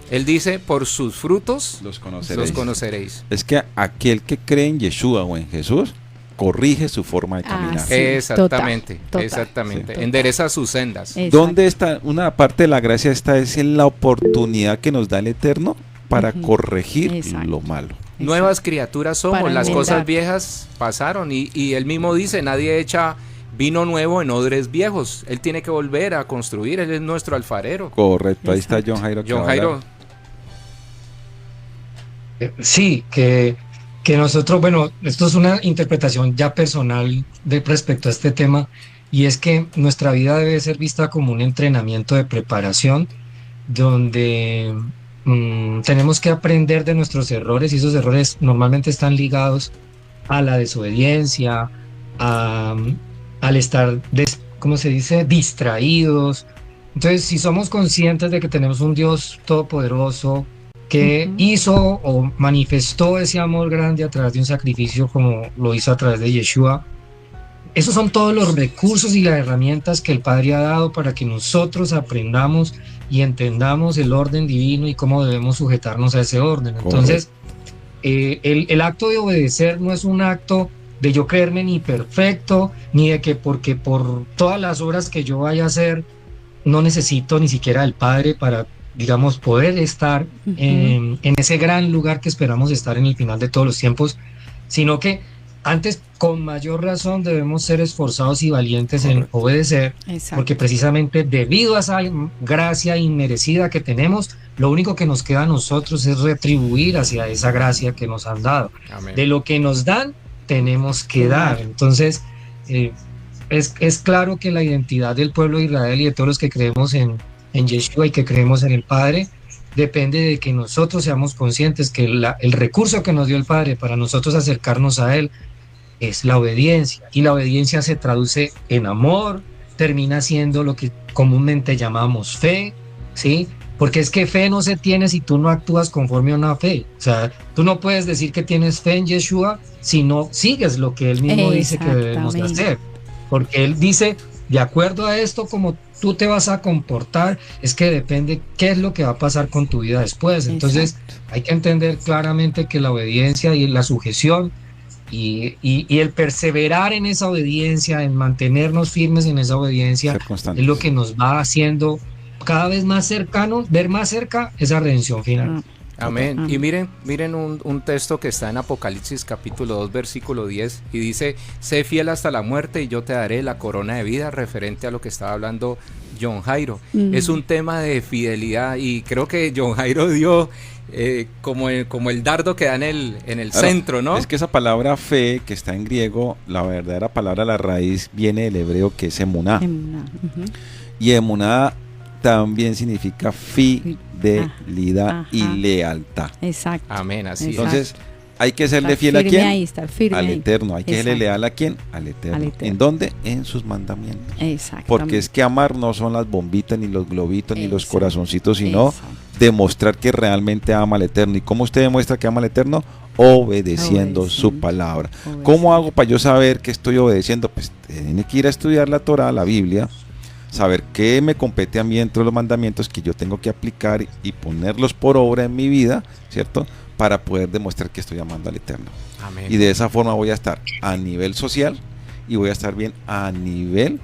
él dice: por sus frutos los conoceréis. Es que aquel que cree en Yeshua o en Jesús corrige su forma de caminar. Exactamente. Sí. Endereza sus sendas. ¿Dónde está? Una parte de la gracia es en la oportunidad que nos da el Eterno para corregir lo malo. Nuevas criaturas somos, las cosas viejas pasaron, y él mismo dice: nadie echa vino nuevo en odres viejos. Él tiene que volver a construir, él es nuestro alfarero. Correcto, ahí está John Jairo. John Jairo. Sí, que nosotros, bueno, esto es una interpretación ya personal respecto a este tema, y es que nuestra vida debe ser vista como un entrenamiento de preparación, donde tenemos que aprender de nuestros errores, y esos errores normalmente están ligados a la desobediencia, al estar, ¿cómo se dice?, distraídos. Entonces, si somos conscientes de que tenemos un Dios todopoderoso que hizo o manifestó ese amor grande a través de un sacrificio como lo hizo a través de Yeshua, esos son todos los recursos y las herramientas que el Padre ha dado para que nosotros aprendamos y entendamos el orden divino y cómo debemos sujetarnos a ese orden. Entonces, el acto de obedecer no es un acto de yo creerme ni perfecto, ni de que porque por todas las obras que yo vaya a hacer no necesito ni siquiera del Padre para, digamos, poder estar en ese gran lugar que esperamos estar en el final de todos los tiempos, sino que antes, con mayor razón, debemos ser esforzados y valientes en obedecer, porque precisamente debido a esa gracia inmerecida que tenemos, lo único que nos queda a nosotros es retribuir hacia esa gracia que nos han dado. Amén. De lo que nos dan, tenemos que dar. Entonces, es claro que la identidad del pueblo de Israel y de todos los que creemos en Yeshua y que creemos en el Padre depende de que nosotros seamos conscientes que el recurso que nos dio el Padre para nosotros acercarnos a Él es la obediencia, y la obediencia se traduce en amor, termina siendo lo que comúnmente llamamos fe, ¿sí? Porque es que fe no se tiene si tú no actúas conforme a una fe. O sea, tú no puedes decir que tienes fe en Yeshua si no sigues lo que Él mismo dice que debemos de hacer. Porque Él dice, de acuerdo a esto, como tú te vas a comportar, es que depende qué es lo que va a pasar con tu vida después. Entonces, hay que entender claramente que la obediencia y la sujeción y el perseverar en esa obediencia, en mantenernos firmes en esa obediencia, es lo que nos va haciendo cada vez más cercanos, ver más cerca esa redención final. Amén. Y miren un texto que está en Apocalipsis capítulo 2 versículo 10 y dice: sé fiel hasta la muerte y yo te daré la corona de vida, referente a lo que estaba hablando John Jairo. Es un tema de fidelidad, y creo que John Jairo dio como el dardo que da en el centro, ¿no? Es que esa palabra fe, que está en griego, la verdadera palabra, la raíz viene del hebreo, que es emuná. Y emuná también significa fidelidad y lealtad. Exacto. Amén, así es. Entonces, hay que serle fiel a quién, al Eterno. Hay que serle leal a quién, al Eterno. ¿En dónde? En sus mandamientos. Exactamente. Porque es que amar no son las bombitas, ni los globitos, ni los corazoncitos, sino demostrar que realmente ama al Eterno. ¿Y cómo usted demuestra que ama al Eterno? Obedeciendo su palabra. ¿Cómo hago para yo saber que estoy obedeciendo? Pues tiene que ir a estudiar la Torah, la Biblia, saber qué me compete a mí dentro de los mandamientos que yo tengo que aplicar y ponerlos por obra en mi vida, ¿cierto? Para poder demostrar que estoy amando al Eterno. Amén. Y de esa forma voy a estar a nivel social y voy a estar bien a nivel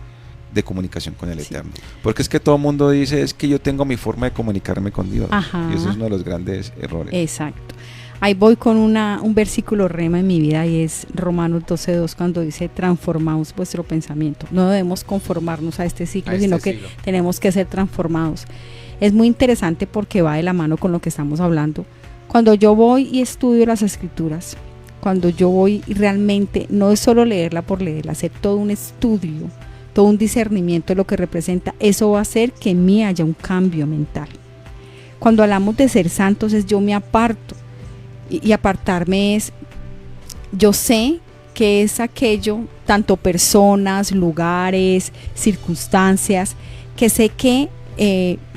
de comunicación con el Eterno. Porque es que todo el mundo dice, es que yo tengo mi forma de comunicarme con Dios. Y eso es uno de los grandes errores. Exacto. Ahí voy con un versículo rema en mi vida, y es Romanos 12:2, cuando dice: transformamos vuestro pensamiento. No debemos conformarnos a este ciclo, sino que tenemos que ser transformados. Es muy interesante porque va de la mano con lo que estamos hablando. Cuando yo voy y estudio las Escrituras, cuando yo voy y realmente, no es solo leerla por leerla, hacer todo un estudio, todo un discernimiento de lo que representa, eso va a hacer que en mí haya un cambio mental. Cuando hablamos de ser santos, es yo me aparto. Y apartarme es, yo sé que es aquello, tanto personas, lugares, circunstancias, que sé que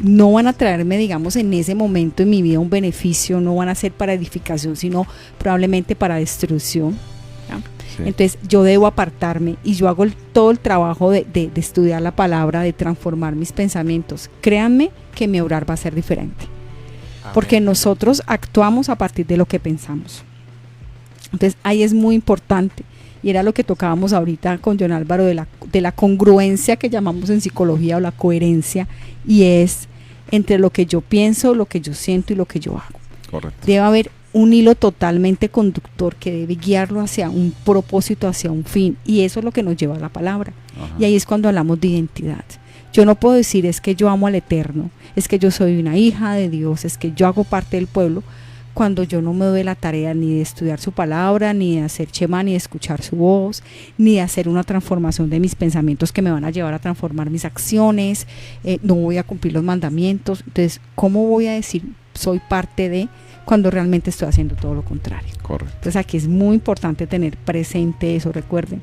no van a traerme, digamos, en ese momento en mi vida un beneficio, no van a ser para edificación, sino probablemente para destrucción. Sí. Entonces yo debo apartarme, y yo hago todo el trabajo de estudiar la palabra, de transformar mis pensamientos. Créanme que mi obrar va a ser diferente. Porque nosotros actuamos a partir de lo que pensamos. Entonces ahí es muy importante, y era lo que tocábamos ahorita con John Álvaro, de la congruencia que llamamos en psicología, o la coherencia, y es entre lo que yo pienso, lo que yo siento y lo que yo hago. Correcto. Debe haber un hilo totalmente conductor que debe guiarlo hacia un propósito, hacia un fin, y eso es lo que nos lleva a la palabra. Y ahí es cuando hablamos de identidad. Yo no puedo decir, es que yo amo al Eterno, es que yo soy una hija de Dios, es que yo hago parte del pueblo, cuando yo no me doy la tarea ni de estudiar su palabra, ni de hacer Shema, ni de escuchar su voz, ni de hacer una transformación de mis pensamientos que me van a llevar a transformar mis acciones, no voy a cumplir los mandamientos. Entonces, ¿cómo voy a decir soy parte de, cuando realmente estoy haciendo todo lo contrario? Correcto. Entonces aquí es muy importante tener presente eso. Recuerden,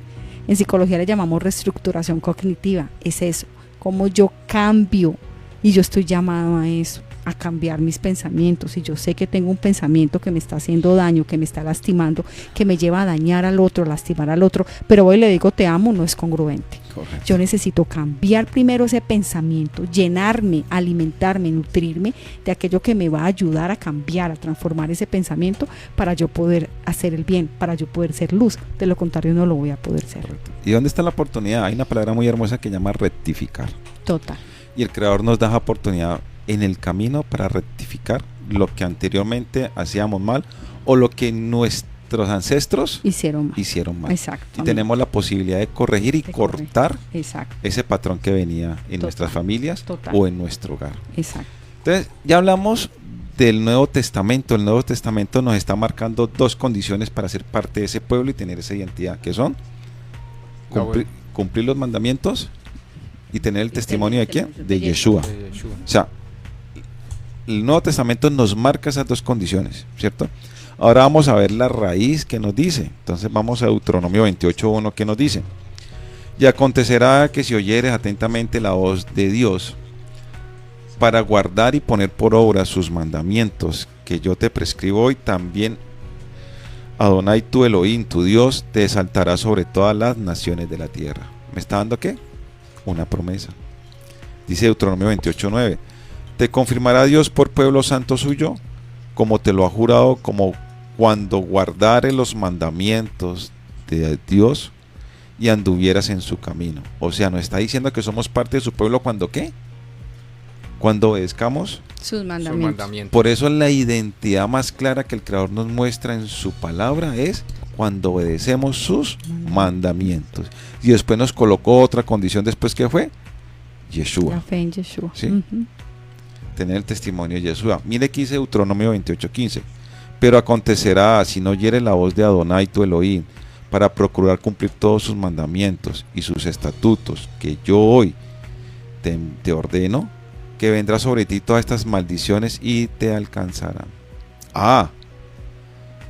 en psicología le llamamos reestructuración cognitiva, es eso. Cómo yo cambio, y yo estoy llamado a eso, a cambiar mis pensamientos. Y yo sé que tengo un pensamiento que me está haciendo daño, que me está lastimando, que me lleva a dañar al otro, lastimar al otro, pero hoy le digo te amo, no es congruente. Correcto. Yo necesito cambiar primero ese pensamiento, llenarme, alimentarme, nutrirme de aquello que me va a ayudar a cambiar, a transformar ese pensamiento, para yo poder hacer el bien, para yo poder ser luz. De lo contrario no lo voy a poder ser. Correcto. ¿Y dónde está la oportunidad? Hay una palabra muy hermosa que llama rectificar. Total. Y el Creador nos da la oportunidad en el camino para rectificar lo que anteriormente hacíamos mal, o lo que nuestros ancestros hicieron mal. Exacto. Y tenemos la posibilidad de corregir y cortar Exacto. ese patrón que venía en nuestras familias o en nuestro hogar. Exacto. Entonces, ya hablamos del Nuevo Testamento. El Nuevo Testamento nos está marcando dos condiciones para ser parte de ese pueblo y tener esa identidad, que son cumplir los mandamientos y tener el testimonio de quién? De Yeshua. O sea, el Nuevo Testamento nos marca esas dos condiciones, ¿cierto? Ahora vamos a ver la raíz que nos dice. Entonces vamos a Deuteronomio 28:1, que nos dice: y acontecerá que si oyeres atentamente la voz de Dios para guardar y poner por obra sus mandamientos que yo te prescribo hoy, también Adonai tu Elohim, tu Dios, te exaltará sobre todas las naciones de la tierra. ¿Me está dando qué? Una promesa. Dice Deuteronomio 28:9: te confirmará Dios por pueblo santo suyo, como te lo ha jurado, como cuando guardares los mandamientos de Dios y anduvieras en su camino. O sea, nos está diciendo que somos parte de su pueblo cuando ¿qué? Cuando obedezcamos sus mandamientos. Por eso la identidad más clara que el Creador nos muestra en su palabra es cuando obedecemos sus mandamientos. Y después nos colocó otra condición después, que fue Yeshua. La fe en Yeshua. ¿Sí? Tener el testimonio de Yeshua. Mire que dice Deuteronomio 28:15: pero acontecerá, si no oyeres la voz de Adonai tu Elohim, para procurar cumplir todos sus mandamientos y sus estatutos que yo hoy te ordeno, que vendrá sobre ti todas estas maldiciones y te alcanzarán.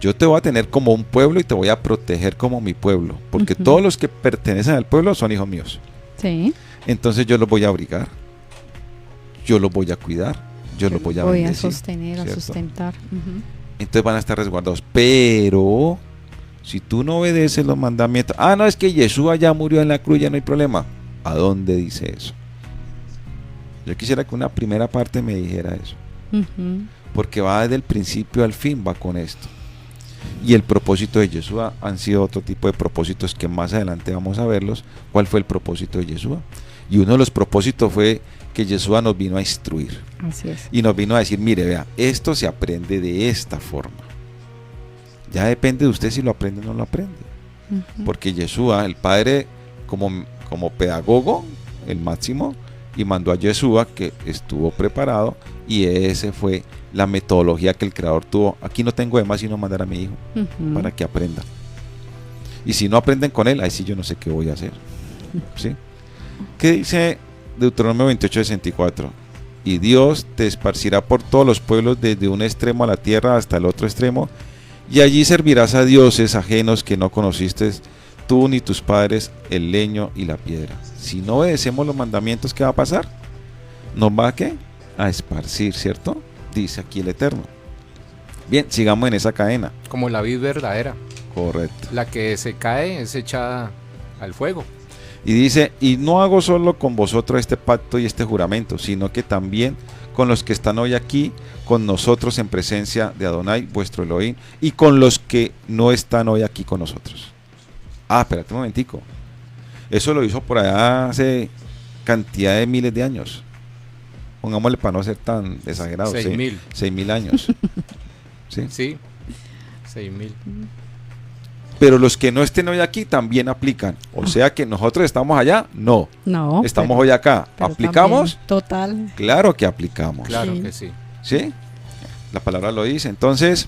Yo te voy a tener como un pueblo y te voy a proteger como mi pueblo, porque todos los que pertenecen al pueblo son hijos míos. Sí. Entonces yo los voy a abrigar, yo los voy a cuidar, yo los voy a bendecir, sostener, ¿cierto? A sustentar. Entonces van a estar resguardados. Pero si tú no obedeces los mandamientos, no, es que Yeshua ya murió en la cruz, ya no hay problema. ¿A dónde dice eso? Yo quisiera que una primera parte me dijera eso, porque va desde el principio al fin, va con esto. Y el propósito de Yeshua han sido otro tipo de propósitos que más adelante vamos a verlos. ¿Cuál fue el propósito de Yeshua? Y uno de los propósitos fue que Yeshua nos vino a instruir. Así es. Y nos vino a decir: mire, vea, esto se aprende de esta forma. Ya depende de usted si lo aprende o no lo aprende. Porque Yeshua, el Padre, como pedagogo, el máximo, y mandó a Yeshua, que estuvo preparado, y esa fue la metodología que el Creador tuvo. Aquí no tengo de más sino mandar a mi hijo para que aprenda. Y si no aprenden con él, ahí sí yo no sé qué voy a hacer. ¿Sí? ¿Qué dice Deuteronomio 28:64? Y Dios te esparcirá por todos los pueblos, desde un extremo a la tierra hasta el otro extremo, y allí servirás a dioses ajenos que no conociste tú ni tus padres, el leño y la piedra. Si no obedecemos los mandamientos, ¿qué va a pasar? ¿Nos va a qué? A esparcir, ¿cierto? Dice aquí el Eterno. Bien, sigamos en esa cadena. Como la vid verdadera. Correcto. La que se cae es echada al fuego. Y dice: y no hago solo con vosotros este pacto y este juramento, sino que también con los que están hoy aquí con nosotros en presencia de Adonai, vuestro Elohim, y con los que no están hoy aquí con nosotros. Espérate un momentico. Eso lo hizo por allá hace cantidad de miles de años. Pongámosle para no ser tan exagerado. 6.000. 6.000 años. ¿Sí? Sí, 6.000. Pero los que no estén hoy aquí también aplican. O sea que nosotros estamos allá, no. Estamos hoy acá. ¿Aplicamos? También, total. Claro que aplicamos. Claro que sí. ¿Sí? La palabra lo dice. Entonces,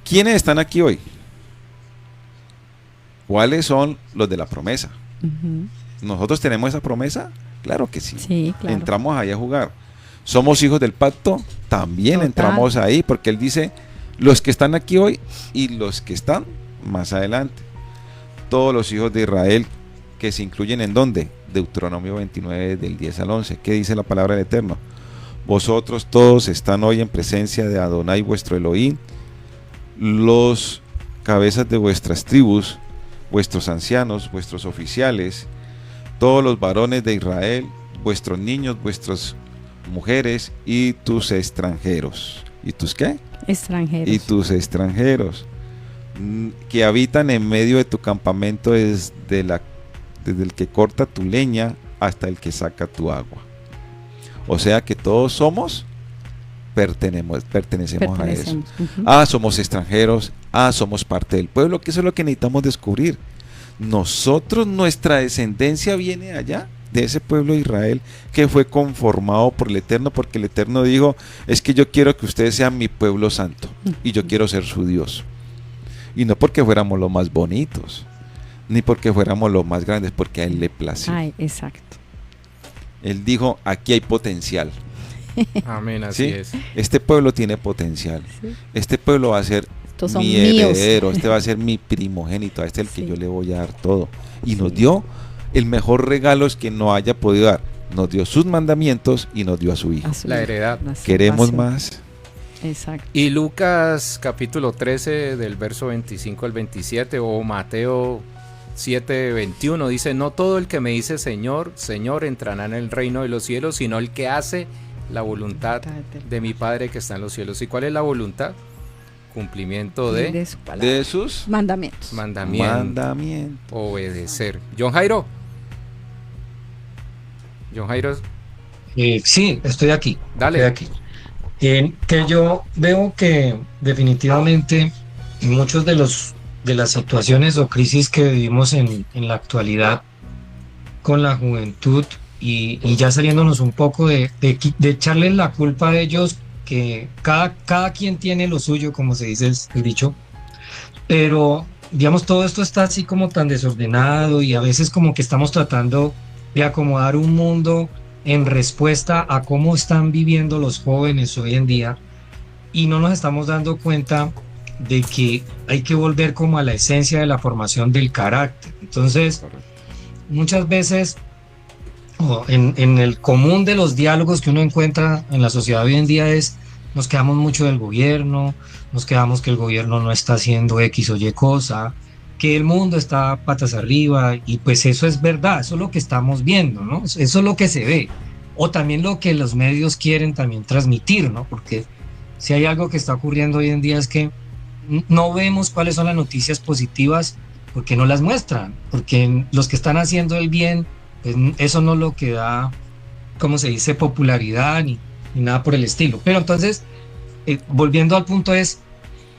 ¿quiénes están aquí hoy? ¿Cuáles son los de la promesa? ¿Nosotros tenemos esa promesa? Claro que sí. Sí, claro. Entramos ahí a jugar. ¿Somos hijos del pacto? También Total. Entramos ahí, porque él dice: los que están aquí hoy y los que están más adelante. Todos los hijos de Israel, que se incluyen ¿en dónde? Deuteronomio 29 del 10 al 11. ¿Qué dice la palabra del Eterno? Vosotros todos están hoy en presencia de Adonai vuestro Elohim, los cabezas de vuestras tribus, vuestros ancianos, vuestros oficiales, todos los varones de Israel, vuestros niños, vuestras mujeres y tus extranjeros. ¿Y tus qué? Extranjeros. Y tus extranjeros que habitan en medio de tu campamento, desde el que corta tu leña hasta el que saca tu agua. O sea que todos pertenecemos a eso. Somos extranjeros, somos parte del pueblo, que eso es lo que necesitamos descubrir. Nosotros, nuestra descendencia viene allá, de ese pueblo de Israel que fue conformado por el Eterno, porque el Eterno dijo: es que yo quiero que ustedes sean mi pueblo santo y yo quiero ser su Dios. Y no porque fuéramos los más bonitos, ni porque fuéramos los más grandes, porque a Él le plació. Ay, exacto. Él dijo, aquí hay potencial. Amén, así ¿Sí? es. Este pueblo tiene potencial. Sí. Este pueblo va a ser Estos son mi míos. heredero, este va a ser mi primogénito, a este es el que Sí. yo le voy a dar todo. Y nos Sí. dio el mejor regalo es que no haya podido dar. Nos dio sus mandamientos y nos dio a su Hijo. A su- La heredad. la Queremos salvación. más. Exacto. Y Lucas capítulo 13 del verso 25 al 27 o Mateo 7:21 dice, no todo el que me dice Señor, Señor entrará en el reino de los cielos, sino el que hace la voluntad de mi Padre que está en los cielos. ¿Y cuál es la voluntad? Cumplimiento de su palabra. De sus Mandamientos. mandamientos. obedecer. John Jairo. John Jairo, Sí, estoy aquí. dale. Estoy aquí. Que yo veo que definitivamente muchos de las situaciones o crisis que vivimos en la actualidad con la juventud y ya saliéndonos un poco de echarles la culpa a ellos, que cada quien tiene lo suyo, como se dice el dicho, pero digamos todo esto está así como tan desordenado y a veces como que estamos tratando de acomodar un mundo en respuesta a cómo están viviendo los jóvenes hoy en día y no nos estamos dando cuenta de que hay que volver como a la esencia de la formación del carácter. Entonces, muchas veces en el común de los diálogos que uno encuentra en la sociedad hoy en día nos quedamos mucho del gobierno, nos quedamos que el gobierno no está haciendo X o Y cosa, que el mundo está patas arriba, y pues eso es verdad, eso es lo que estamos viendo, ¿no? Eso es lo que se ve, o también lo que los medios quieren también transmitir, ¿no? Porque si hay algo que está ocurriendo hoy en día es que no vemos cuáles son las noticias positivas porque no las muestran, porque los que están haciendo el bien, pues eso no es lo que da, ¿cómo se dice?, popularidad ni nada por el estilo. Pero entonces, volviendo al punto es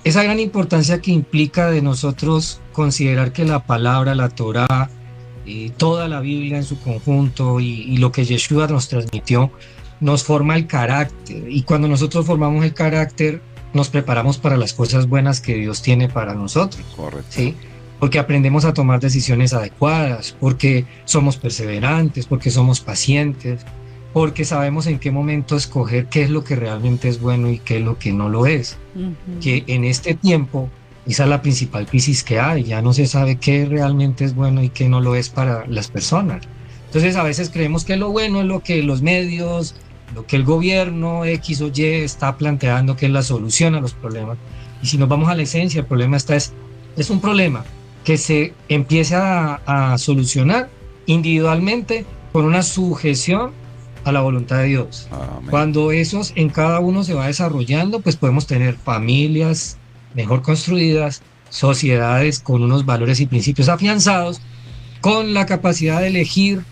esa gran importancia que implica de nosotros considerar que la palabra, la Torá, toda la Biblia en su conjunto y lo que Yeshua nos transmitió, nos forma el carácter. Y cuando nosotros formamos el carácter, nos preparamos para las cosas buenas que Dios tiene para nosotros. Correcto. ¿Sí? Porque aprendemos a tomar decisiones adecuadas, porque somos perseverantes, porque somos pacientes, porque sabemos en qué momento escoger qué es lo que realmente es bueno y qué es lo que no lo es. Que en este tiempo, esa es la principal crisis que hay, ya no se sabe qué realmente es bueno y qué no lo es para las personas. Entonces a veces creemos que lo bueno es lo que los medios, lo que el gobierno X o Y está planteando que es la solución a los problemas. Y si nos vamos a la esencia, el problema es un problema que se empiece a solucionar individualmente con una sujeción a la voluntad de Dios. Amén. Cuando esos en cada uno se va desarrollando, pues podemos tener familias mejor construidas, sociedades con unos valores y principios afianzados, con la capacidad de elegir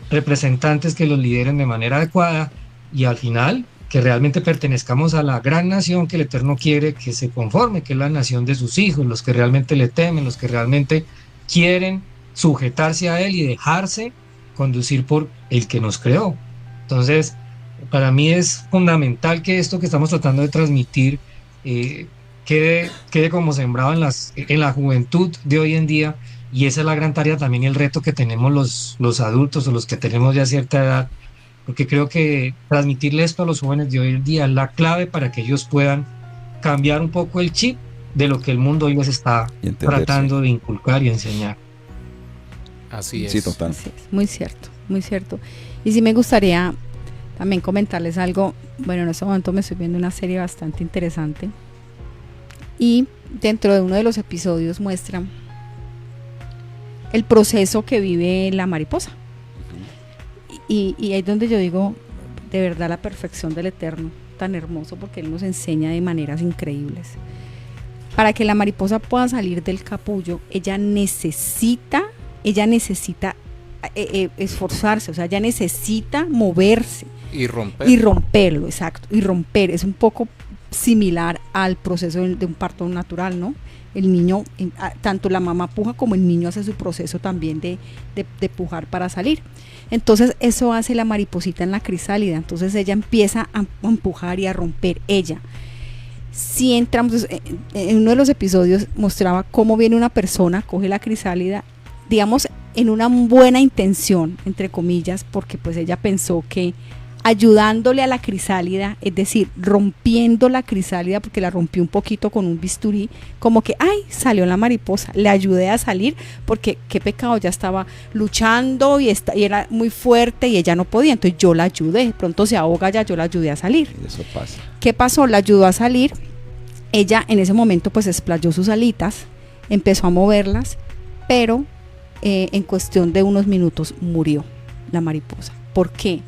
representantes que los lideren de manera adecuada y al final que realmente pertenezcamos a la gran nación que el Eterno quiere que se conforme, que es la nación de sus hijos, los que realmente le temen, los que realmente quieren sujetarse a Él y dejarse conducir por el que nos creó. Entonces, para mí es fundamental que esto que estamos tratando de transmitir quede como sembrado en la juventud de hoy en día, y esa es la gran tarea también y el reto que tenemos los adultos o los que tenemos ya cierta edad, porque creo que transmitirle esto a los jóvenes de hoy en día es la clave para que ellos puedan cambiar un poco el chip de lo que el mundo hoy les está tratando de inculcar y enseñar. Así es. Sí, total. Así es, muy cierto, muy cierto. Y sí me gustaría también comentarles algo. Bueno, en este momento me estoy viendo una serie bastante interesante y dentro de uno de los episodios muestra el proceso que vive la mariposa. Y ahí es donde yo digo, de verdad la perfección del Eterno, tan hermoso, porque Él nos enseña de maneras increíbles. Para que la mariposa pueda salir del capullo, ella necesita esforzarse, o sea, ella necesita moverse. Y romper. Y romperlo, exacto. Y romper es un poco similar al proceso de un parto natural, ¿no? El niño, tanto la mamá puja como el niño hace su proceso también de pujar para salir. Entonces eso hace la mariposita en la crisálida. Entonces ella empieza a empujar y a romper ella. Si entramos en uno de los episodios mostraba cómo viene una persona, coge la crisálida, digamos, en una buena intención, entre comillas, porque pues ella pensó que ayudándole a la crisálida, es decir, rompiendo la crisálida, porque la rompí un poquito con un bisturí, como que, ay, salió la mariposa, le ayudé a salir, porque qué pecado, ya estaba luchando y era muy fuerte y ella no podía, entonces yo la ayudé, de pronto se ahoga ya, yo la ayudé a salir. Eso pasa. ¿Qué pasó? La ayudó a salir, ella en ese momento pues explayó sus alitas, empezó a moverlas, pero en cuestión de unos minutos murió la mariposa. ¿Por qué?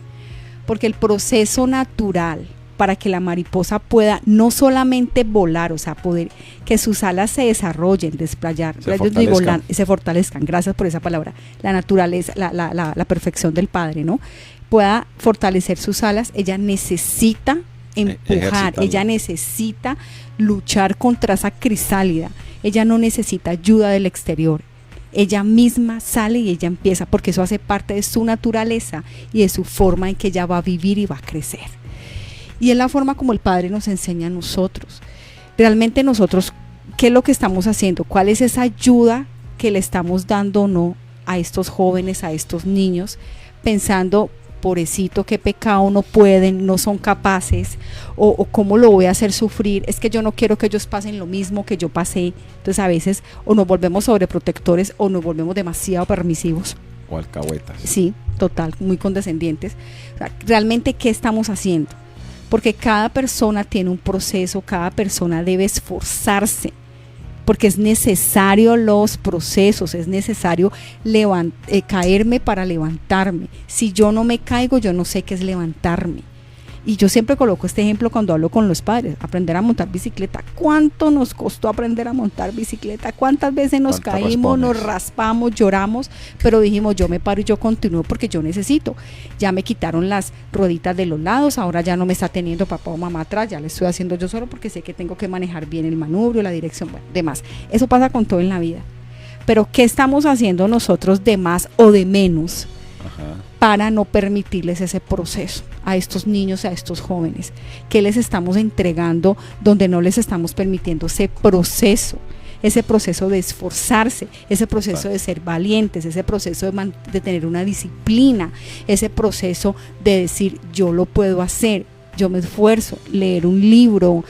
Porque el proceso natural para que la mariposa pueda no solamente volar, o sea, poder que sus alas se desarrollen, desplayar, se fortalezcan, gracias por esa palabra, la naturaleza, la perfección del Padre, ¿no? Pueda fortalecer sus alas, ella necesita empujar, ella necesita luchar contra esa crisálida, ella no necesita ayuda del exterior. Ella misma sale y ella empieza, porque eso hace parte de su naturaleza y de su forma en que ella va a vivir y va a crecer. Y es la forma como el Padre nos enseña a nosotros. Realmente nosotros, ¿qué es lo que estamos haciendo? ¿Cuál es esa ayuda que le estamos dando o no a estos jóvenes, a estos niños? Pensando, pobrecito, qué pecado, no pueden, no son capaces, o cómo lo voy a hacer sufrir, es que yo no quiero que ellos pasen lo mismo que yo pasé. Entonces a veces o nos volvemos sobreprotectores o nos volvemos demasiado permisivos. O alcahuetas. Sí, total, muy condescendientes. O sea, realmente, ¿qué estamos haciendo? Porque cada persona tiene un proceso, cada persona debe esforzarse, porque es necesario los procesos, es necesario caerme para levantarme. Si yo no me caigo, yo no sé qué es levantarme. Y yo siempre coloco este ejemplo cuando hablo con los padres, aprender a montar bicicleta. ¿Cuánto nos costó aprender a montar bicicleta? ¿Cuántas veces nos caímos, nos raspamos, lloramos? Pero dijimos, yo me paro y yo continúo porque yo necesito. Ya me quitaron las rueditas de los lados, ahora ya no me está teniendo papá o mamá atrás, ya le estoy haciendo yo solo porque sé que tengo que manejar bien el manubrio, la dirección, bueno, demás. Eso pasa con todo en la vida. Pero ¿qué estamos haciendo nosotros de más o de menos? Ajá. Para no permitirles ese proceso a estos niños, a estos jóvenes? ¿Qué les estamos entregando donde no les estamos permitiendo ese proceso de esforzarse, ese proceso de ser valientes, ese proceso de tener una disciplina, ese proceso de decir yo lo puedo hacer, yo me esfuerzo, leer un libro,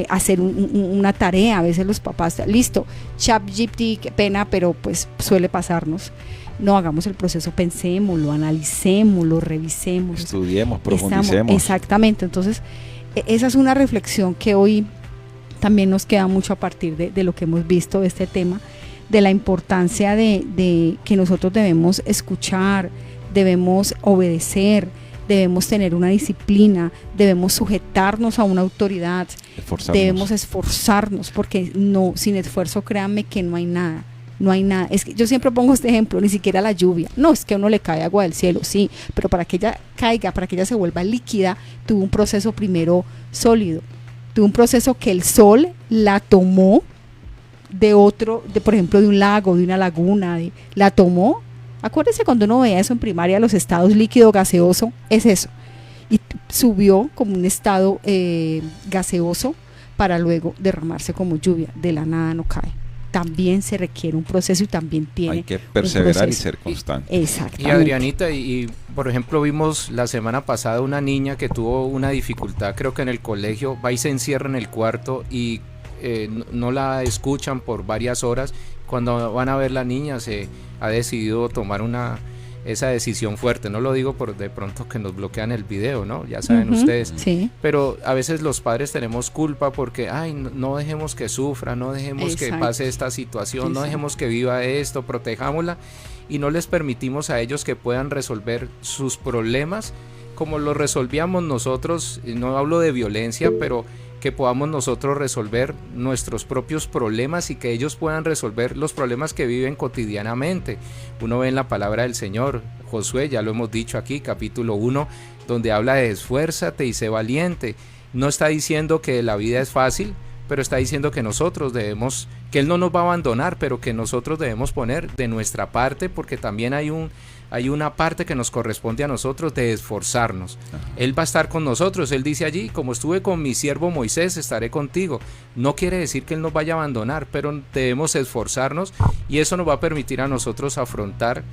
hacer una tarea? A veces los papás, listo, ChatGPT, qué pena, pero pues suele pasarnos. No, hagamos el proceso, pensémoslo, analicémoslo, revisemos, estudiemos, profundicemos. Exactamente. Entonces, esa es una reflexión que hoy también nos queda mucho a partir de lo que hemos visto de este tema, de la importancia de que nosotros debemos escuchar, debemos obedecer, debemos tener una disciplina, debemos sujetarnos a una autoridad, debemos esforzarnos, porque no, sin esfuerzo, créanme que no hay nada. No hay nada. Es que yo siempre pongo este ejemplo, ni siquiera la lluvia. No, es que a uno le cae agua del cielo, sí, pero para que ella caiga, para que ella se vuelva líquida, tuvo un proceso primero sólido. Tuvo un proceso que el sol la tomó por ejemplo, de un lago, de una laguna, la tomó. Acuérdense cuando uno veía eso en primaria, los estados líquido, gaseoso, es eso. Y subió como un estado gaseoso para luego derramarse como lluvia. De la nada no cae. También se requiere un proceso y también tiene. Hay que perseverar y ser constante. Exactamente. Y Adrianita, y por ejemplo vimos la semana pasada una niña que tuvo una dificultad, creo que en el colegio, va y se encierra en el cuarto y no la escuchan por varias horas. Cuando van a ver la niña se ha decidido tomar esa decisión fuerte. No lo digo por de pronto que nos bloquean el video, ¿no? Ya saben ustedes. Sí. Pero a veces los padres tenemos culpa porque, no dejemos que sufra, no dejemos que pase esta situación, no dejemos que viva esto, protejámosla y no les permitimos a ellos que puedan resolver sus problemas como los resolvíamos nosotros. No hablo de violencia, pero que podamos nosotros resolver nuestros propios problemas y que ellos puedan resolver los problemas que viven cotidianamente. Uno ve en la palabra del Señor, Josué, ya lo hemos dicho aquí, capítulo 1, donde habla de esfuérzate y sé valiente. No está diciendo que la vida es fácil, pero está diciendo que nosotros debemos, que Él no nos va a abandonar, pero que nosotros debemos poner de nuestra parte, porque también hay una parte que nos corresponde a nosotros de esforzarnos. Él va a estar con nosotros. Él dice allí, como estuve con mi siervo Moisés, estaré contigo. No quiere decir que Él nos vaya a abandonar, pero debemos esforzarnos, y eso nos va a permitir a nosotros afrontar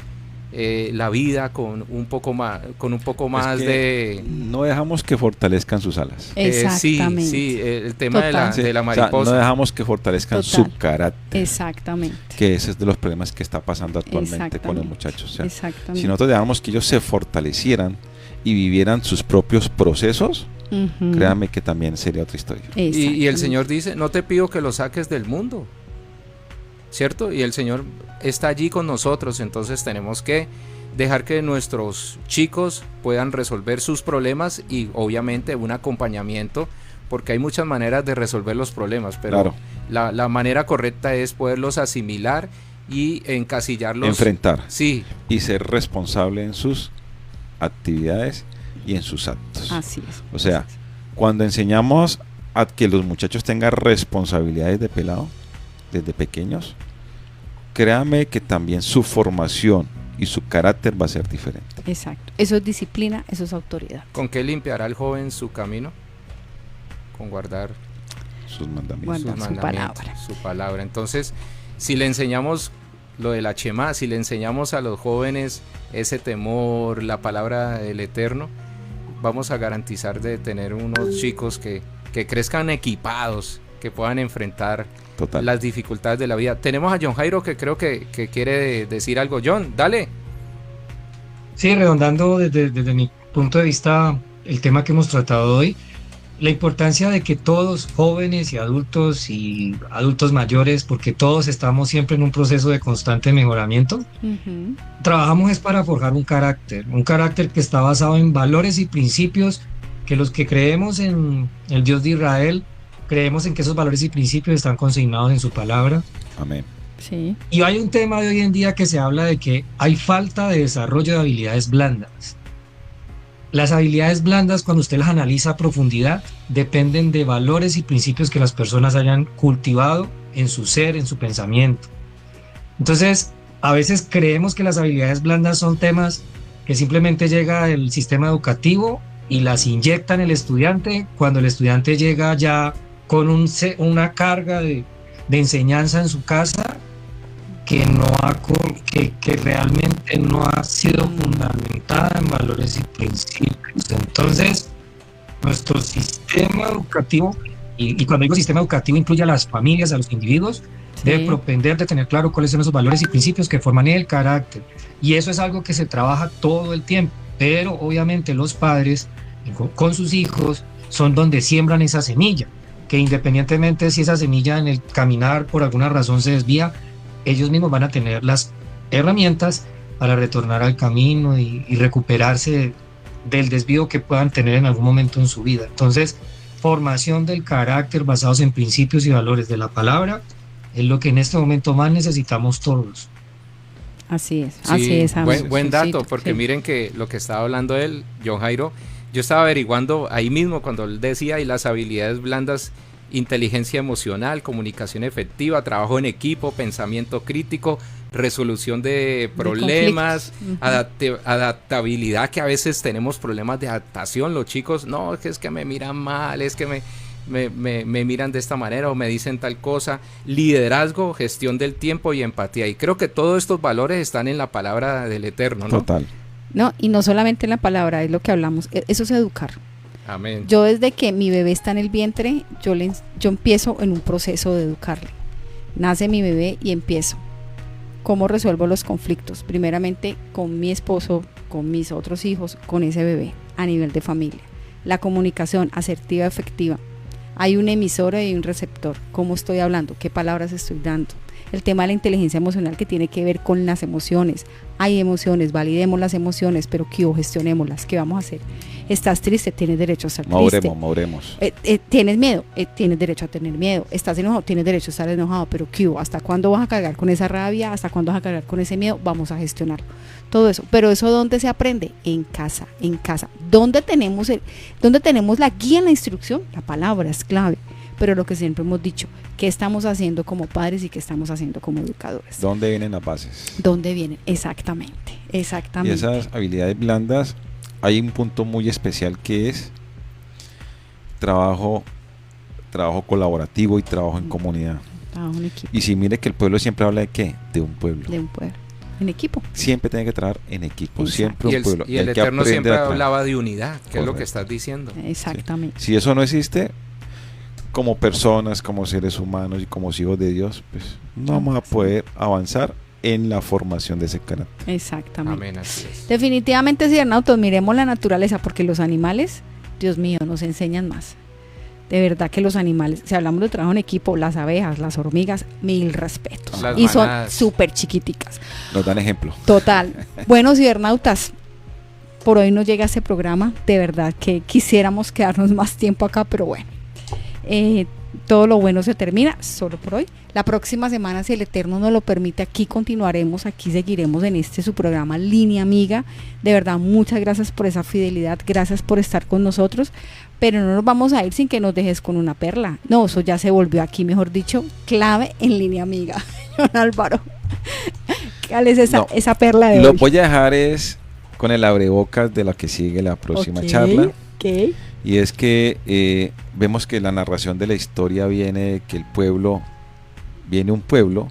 la vida con un poco más de... No dejamos que fortalezcan sus alas. Exactamente. Sí, el tema de la mariposa. O sea, no dejamos que fortalezcan su carácter. Exactamente. Que ese es de los problemas que está pasando actualmente con los muchachos. O sea, si nosotros dejamos que ellos se fortalecieran y vivieran sus propios procesos, créanme que también sería otra historia. Y el Señor dice, no te pido que lo saques del mundo, ¿cierto? Y el Señor está allí con nosotros, entonces tenemos que dejar que nuestros chicos puedan resolver sus problemas, y obviamente un acompañamiento, porque hay muchas maneras de resolver los problemas, pero claro, la manera correcta es poderlos asimilar y encasillarlos. Enfrentar. Sí. Y ser responsable en sus actividades y en sus actos. Así es. O sea, cuando enseñamos a que los muchachos tengan responsabilidades de pelado, desde pequeños, créame que también su formación y su carácter va a ser diferente. Exacto. Eso es disciplina, eso es autoridad. ¿Con qué limpiará el joven su camino? Con guardar sus mandamientos. Su palabra. Entonces, si le enseñamos lo de la Shema, si le enseñamos a los jóvenes ese temor, la palabra del Eterno, vamos a garantizar de tener unos chicos que crezcan equipados, que puedan enfrentar las dificultades de la vida. Tenemos a John Jairo, que creo que quiere decir algo. John, dale. Sí, redondando desde mi punto de vista el tema que hemos tratado hoy, la importancia de que todos, jóvenes y adultos mayores, porque todos estamos siempre en un proceso de constante mejoramiento, trabajamos es para forjar un carácter que está basado en valores y principios, que los que creemos en el Dios de Israel, creemos en que esos valores y principios están consignados en su palabra. Amén. Sí. Y hay un tema de hoy en día que se habla de que hay falta de desarrollo de habilidades blandas. Las habilidades blandas, cuando usted las analiza a profundidad, dependen de valores y principios que las personas hayan cultivado en su ser, en su pensamiento. Entonces, a veces creemos que las habilidades blandas son temas que simplemente llega el sistema educativo y las inyecta en el estudiante, cuando el estudiante llega ya con una carga de enseñanza en su casa que realmente no ha sido fundamentada en valores y principios. Entonces, nuestro sistema educativo, y cuando digo sistema educativo incluye a las familias, a los individuos, debe propender de tener claro cuáles son esos valores y principios que forman el carácter. Y eso es algo que se trabaja todo el tiempo, pero obviamente los padres con sus hijos son donde siembran esa semilla, que independientemente si esa semilla en el caminar por alguna razón se desvía, ellos mismos van a tener las herramientas para retornar al camino y recuperarse del desvío que puedan tener en algún momento en su vida. Entonces, formación del carácter basados en principios y valores de la palabra es lo que en este momento más necesitamos todos. Así es, sí, así es. Buen dato, porque miren que lo que estaba hablando él, John Jairo, yo estaba averiguando ahí mismo cuando él decía, y las habilidades blandas: inteligencia emocional, comunicación efectiva, trabajo en equipo, pensamiento crítico, resolución de problemas, adaptabilidad, que a veces tenemos problemas de adaptación los chicos. No, es que me miran mal, es que me miran de esta manera o me dicen tal cosa. Liderazgo, gestión del tiempo y empatía. Y creo que todos estos valores están en la palabra del Eterno, ¿no? Total. No, y no solamente en la palabra, es lo que hablamos, eso es educar. Amén. Yo desde que mi bebé está en el vientre, yo empiezo en un proceso de educarle. Nace mi bebé y empiezo. ¿Cómo resuelvo los conflictos? Primeramente con mi esposo, con mis otros hijos, con ese bebé, a nivel de familia. La comunicación asertiva, efectiva. Hay un emisor y un receptor. ¿Cómo estoy hablando? ¿Qué palabras estoy dando? El tema de la inteligencia emocional, que tiene que ver con las emociones. Hay emociones, validemos las emociones, pero ¿qué gestionémoslas? ¿Qué vamos a hacer? Estás triste, tienes derecho a estar triste. Mauremos. Tienes miedo, tienes derecho a tener miedo. Estás enojado, tienes derecho a estar enojado, pero ¿qué? ¿Hasta cuándo vas a cargar con esa rabia? ¿Hasta cuándo vas a cargar con ese miedo? Vamos a gestionarlo. Todo eso. Pero ¿eso dónde se aprende? En casa, ¿Dónde tenemos la guía en la instrucción? La palabra es clave. pero lo que siempre hemos dicho, ¿qué estamos haciendo como padres y qué estamos haciendo como educadores? ¿Dónde vienen las bases? ¿Dónde vienen? Exactamente, exactamente. Y esas habilidades blandas, hay un punto muy especial que es trabajo colaborativo y trabajo en comunidad. Trabajo en equipo. Y si mire que el pueblo siempre habla de ¿qué? De un pueblo. De un pueblo. En equipo. Siempre tiene que trabajar en equipo, Exacto. siempre un pueblo. Y el hay que Eterno aprender siempre a trabajar. hablaba de unidad, que es lo Correcto. que estás diciendo. Exactamente. Si eso no existe, como personas, como seres humanos y como hijos de Dios, pues no vamos a poder avanzar en la formación de ese carácter. Exactamente. Amén, así es. Definitivamente, cibernautas, miremos la naturaleza, porque los animales, Dios mío, nos enseñan más. De verdad que los animales, si hablamos de trabajo en equipo, las abejas, las hormigas, mil respetos. Las Y son manadas. súper chiquiticas. Nos dan ejemplo. Total. Bueno, cibernautas, por hoy nos llega este programa. De verdad que quisiéramos quedarnos más tiempo acá, pero bueno. Todo lo bueno se termina, solo por hoy. La próxima semana, si el Eterno nos lo permite, aquí continuaremos, aquí seguiremos en su programa Línea Amiga. De verdad, muchas gracias por esa fidelidad, gracias por estar con nosotros, pero no nos vamos a ir sin que nos dejes con una perla. No, eso ya se volvió aquí, mejor dicho, clave en Línea Amiga. John Álvaro, ¿cuál es esa perla de Lo hoy? voy a dejar es con el abrebocas de la que sigue la próxima Ok, charla. ok. Y es que vemos que la narración de la historia viene de que viene un pueblo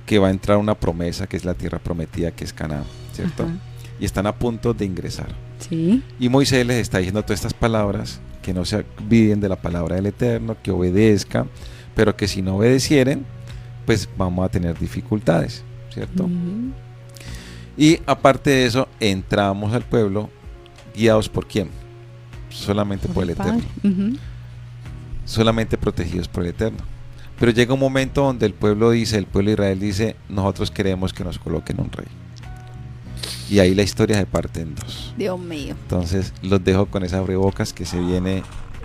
que va a entrar a una promesa que es la tierra prometida, que es Canaán, ¿cierto? Ajá. Y están a punto de ingresar. Sí. Y Moisés les está diciendo todas estas palabras, que no se olviden de la palabra del Eterno, que obedezcan, pero que si no obedecieren, pues vamos a tener dificultades, ¿cierto? Ujú. Y aparte de eso, entramos al pueblo guiados por ¿quién? Solamente por el Eterno. Padre. Ujú. Solamente protegidos por el Eterno. Pero llega un momento donde el pueblo de Israel dice, nosotros queremos que nos coloquen un rey. Y ahí la historia se parte en dos. Dios mío. Entonces los dejo con esas abrebocas, que se viene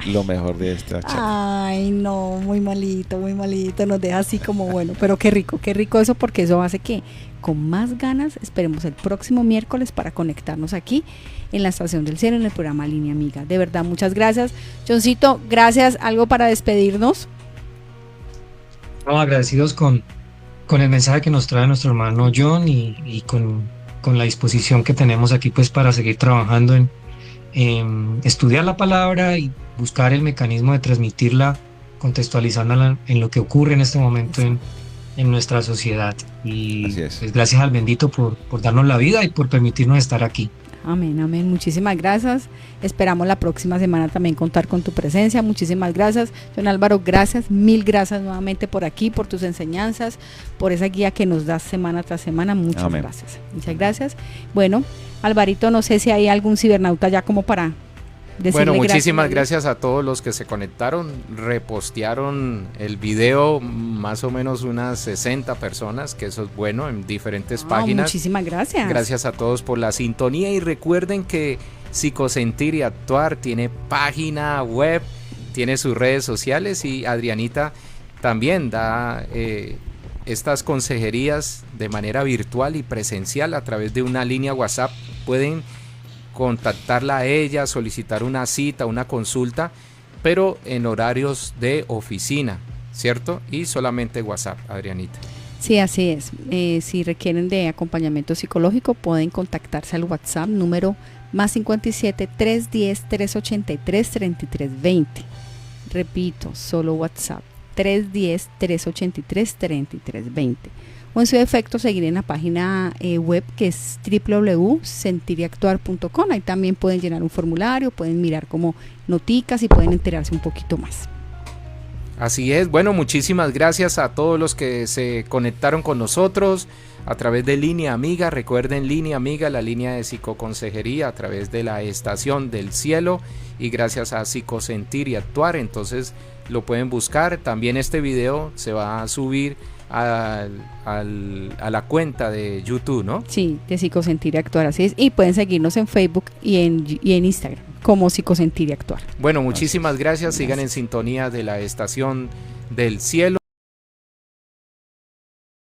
lo mejor de esta charla. Ay, no, muy malito, nos deja así como bueno, pero qué rico eso, porque eso hace que con más ganas esperemos el próximo miércoles para conectarnos aquí en la Estación del Cielo, en el programa Línea Amiga. De verdad, muchas gracias. Johncito, gracias. ¿Algo para despedirnos? No, agradecidos con el mensaje que nos trae nuestro hermano John y con la disposición que tenemos aquí pues para seguir trabajando en estudiar la palabra y buscar el mecanismo de transmitirla, contextualizándola en lo que ocurre en este momento en nuestra sociedad. Y Así es. pues, gracias al bendito por darnos la vida y por permitirnos estar aquí. Amén, amén. Muchísimas gracias. Esperamos la próxima semana también contar con tu presencia. Muchísimas gracias. Don Álvaro, gracias, mil gracias nuevamente por aquí, por tus enseñanzas, por esa guía que nos das semana tras semana. Muchas Amén. gracias. Muchas gracias. Bueno, Alvarito, no sé si hay algún cibernauta ya como para decirle Bueno, muchísimas gracias. gracias a todos los que se conectaron, repostearon el video, más o menos unas 60 personas, que eso es bueno, en diferentes páginas. Muchísimas gracias. Gracias a todos por la sintonía y recuerden que Psicosentir y Actuar tiene página web, tiene sus redes sociales y Adrianita también da estas consejerías de manera virtual y presencial a través de una línea WhatsApp. Pueden contactarla a ella, solicitar una cita, una consulta, pero en horarios de oficina, ¿cierto? Y solamente WhatsApp, Adrianita. Sí, así es. Si requieren de acompañamiento psicológico, pueden contactarse al WhatsApp número más 57 310 383 3320. Repito, solo WhatsApp 310 383 3320. O en su defecto seguir en la página web que es www.sentiriactuar.com. Ahí también pueden llenar un formulario, pueden mirar como noticas y pueden enterarse un poquito más. Así es, bueno, muchísimas gracias a todos los que se conectaron con nosotros a través de Línea Amiga. Recuerden, Línea Amiga, la línea de psicoconsejería a través de la Estación del Cielo, y gracias a Psicosentir y Actuar, entonces lo pueden buscar. También este video se va a subir a la cuenta de YouTube, ¿no? Sí, de Psicosentir y Actuar, así es. Y pueden seguirnos en Facebook y en Instagram como Psicosentir y Actuar. Bueno, muchísimas gracias. Sigan en sintonía de la Estación del Cielo.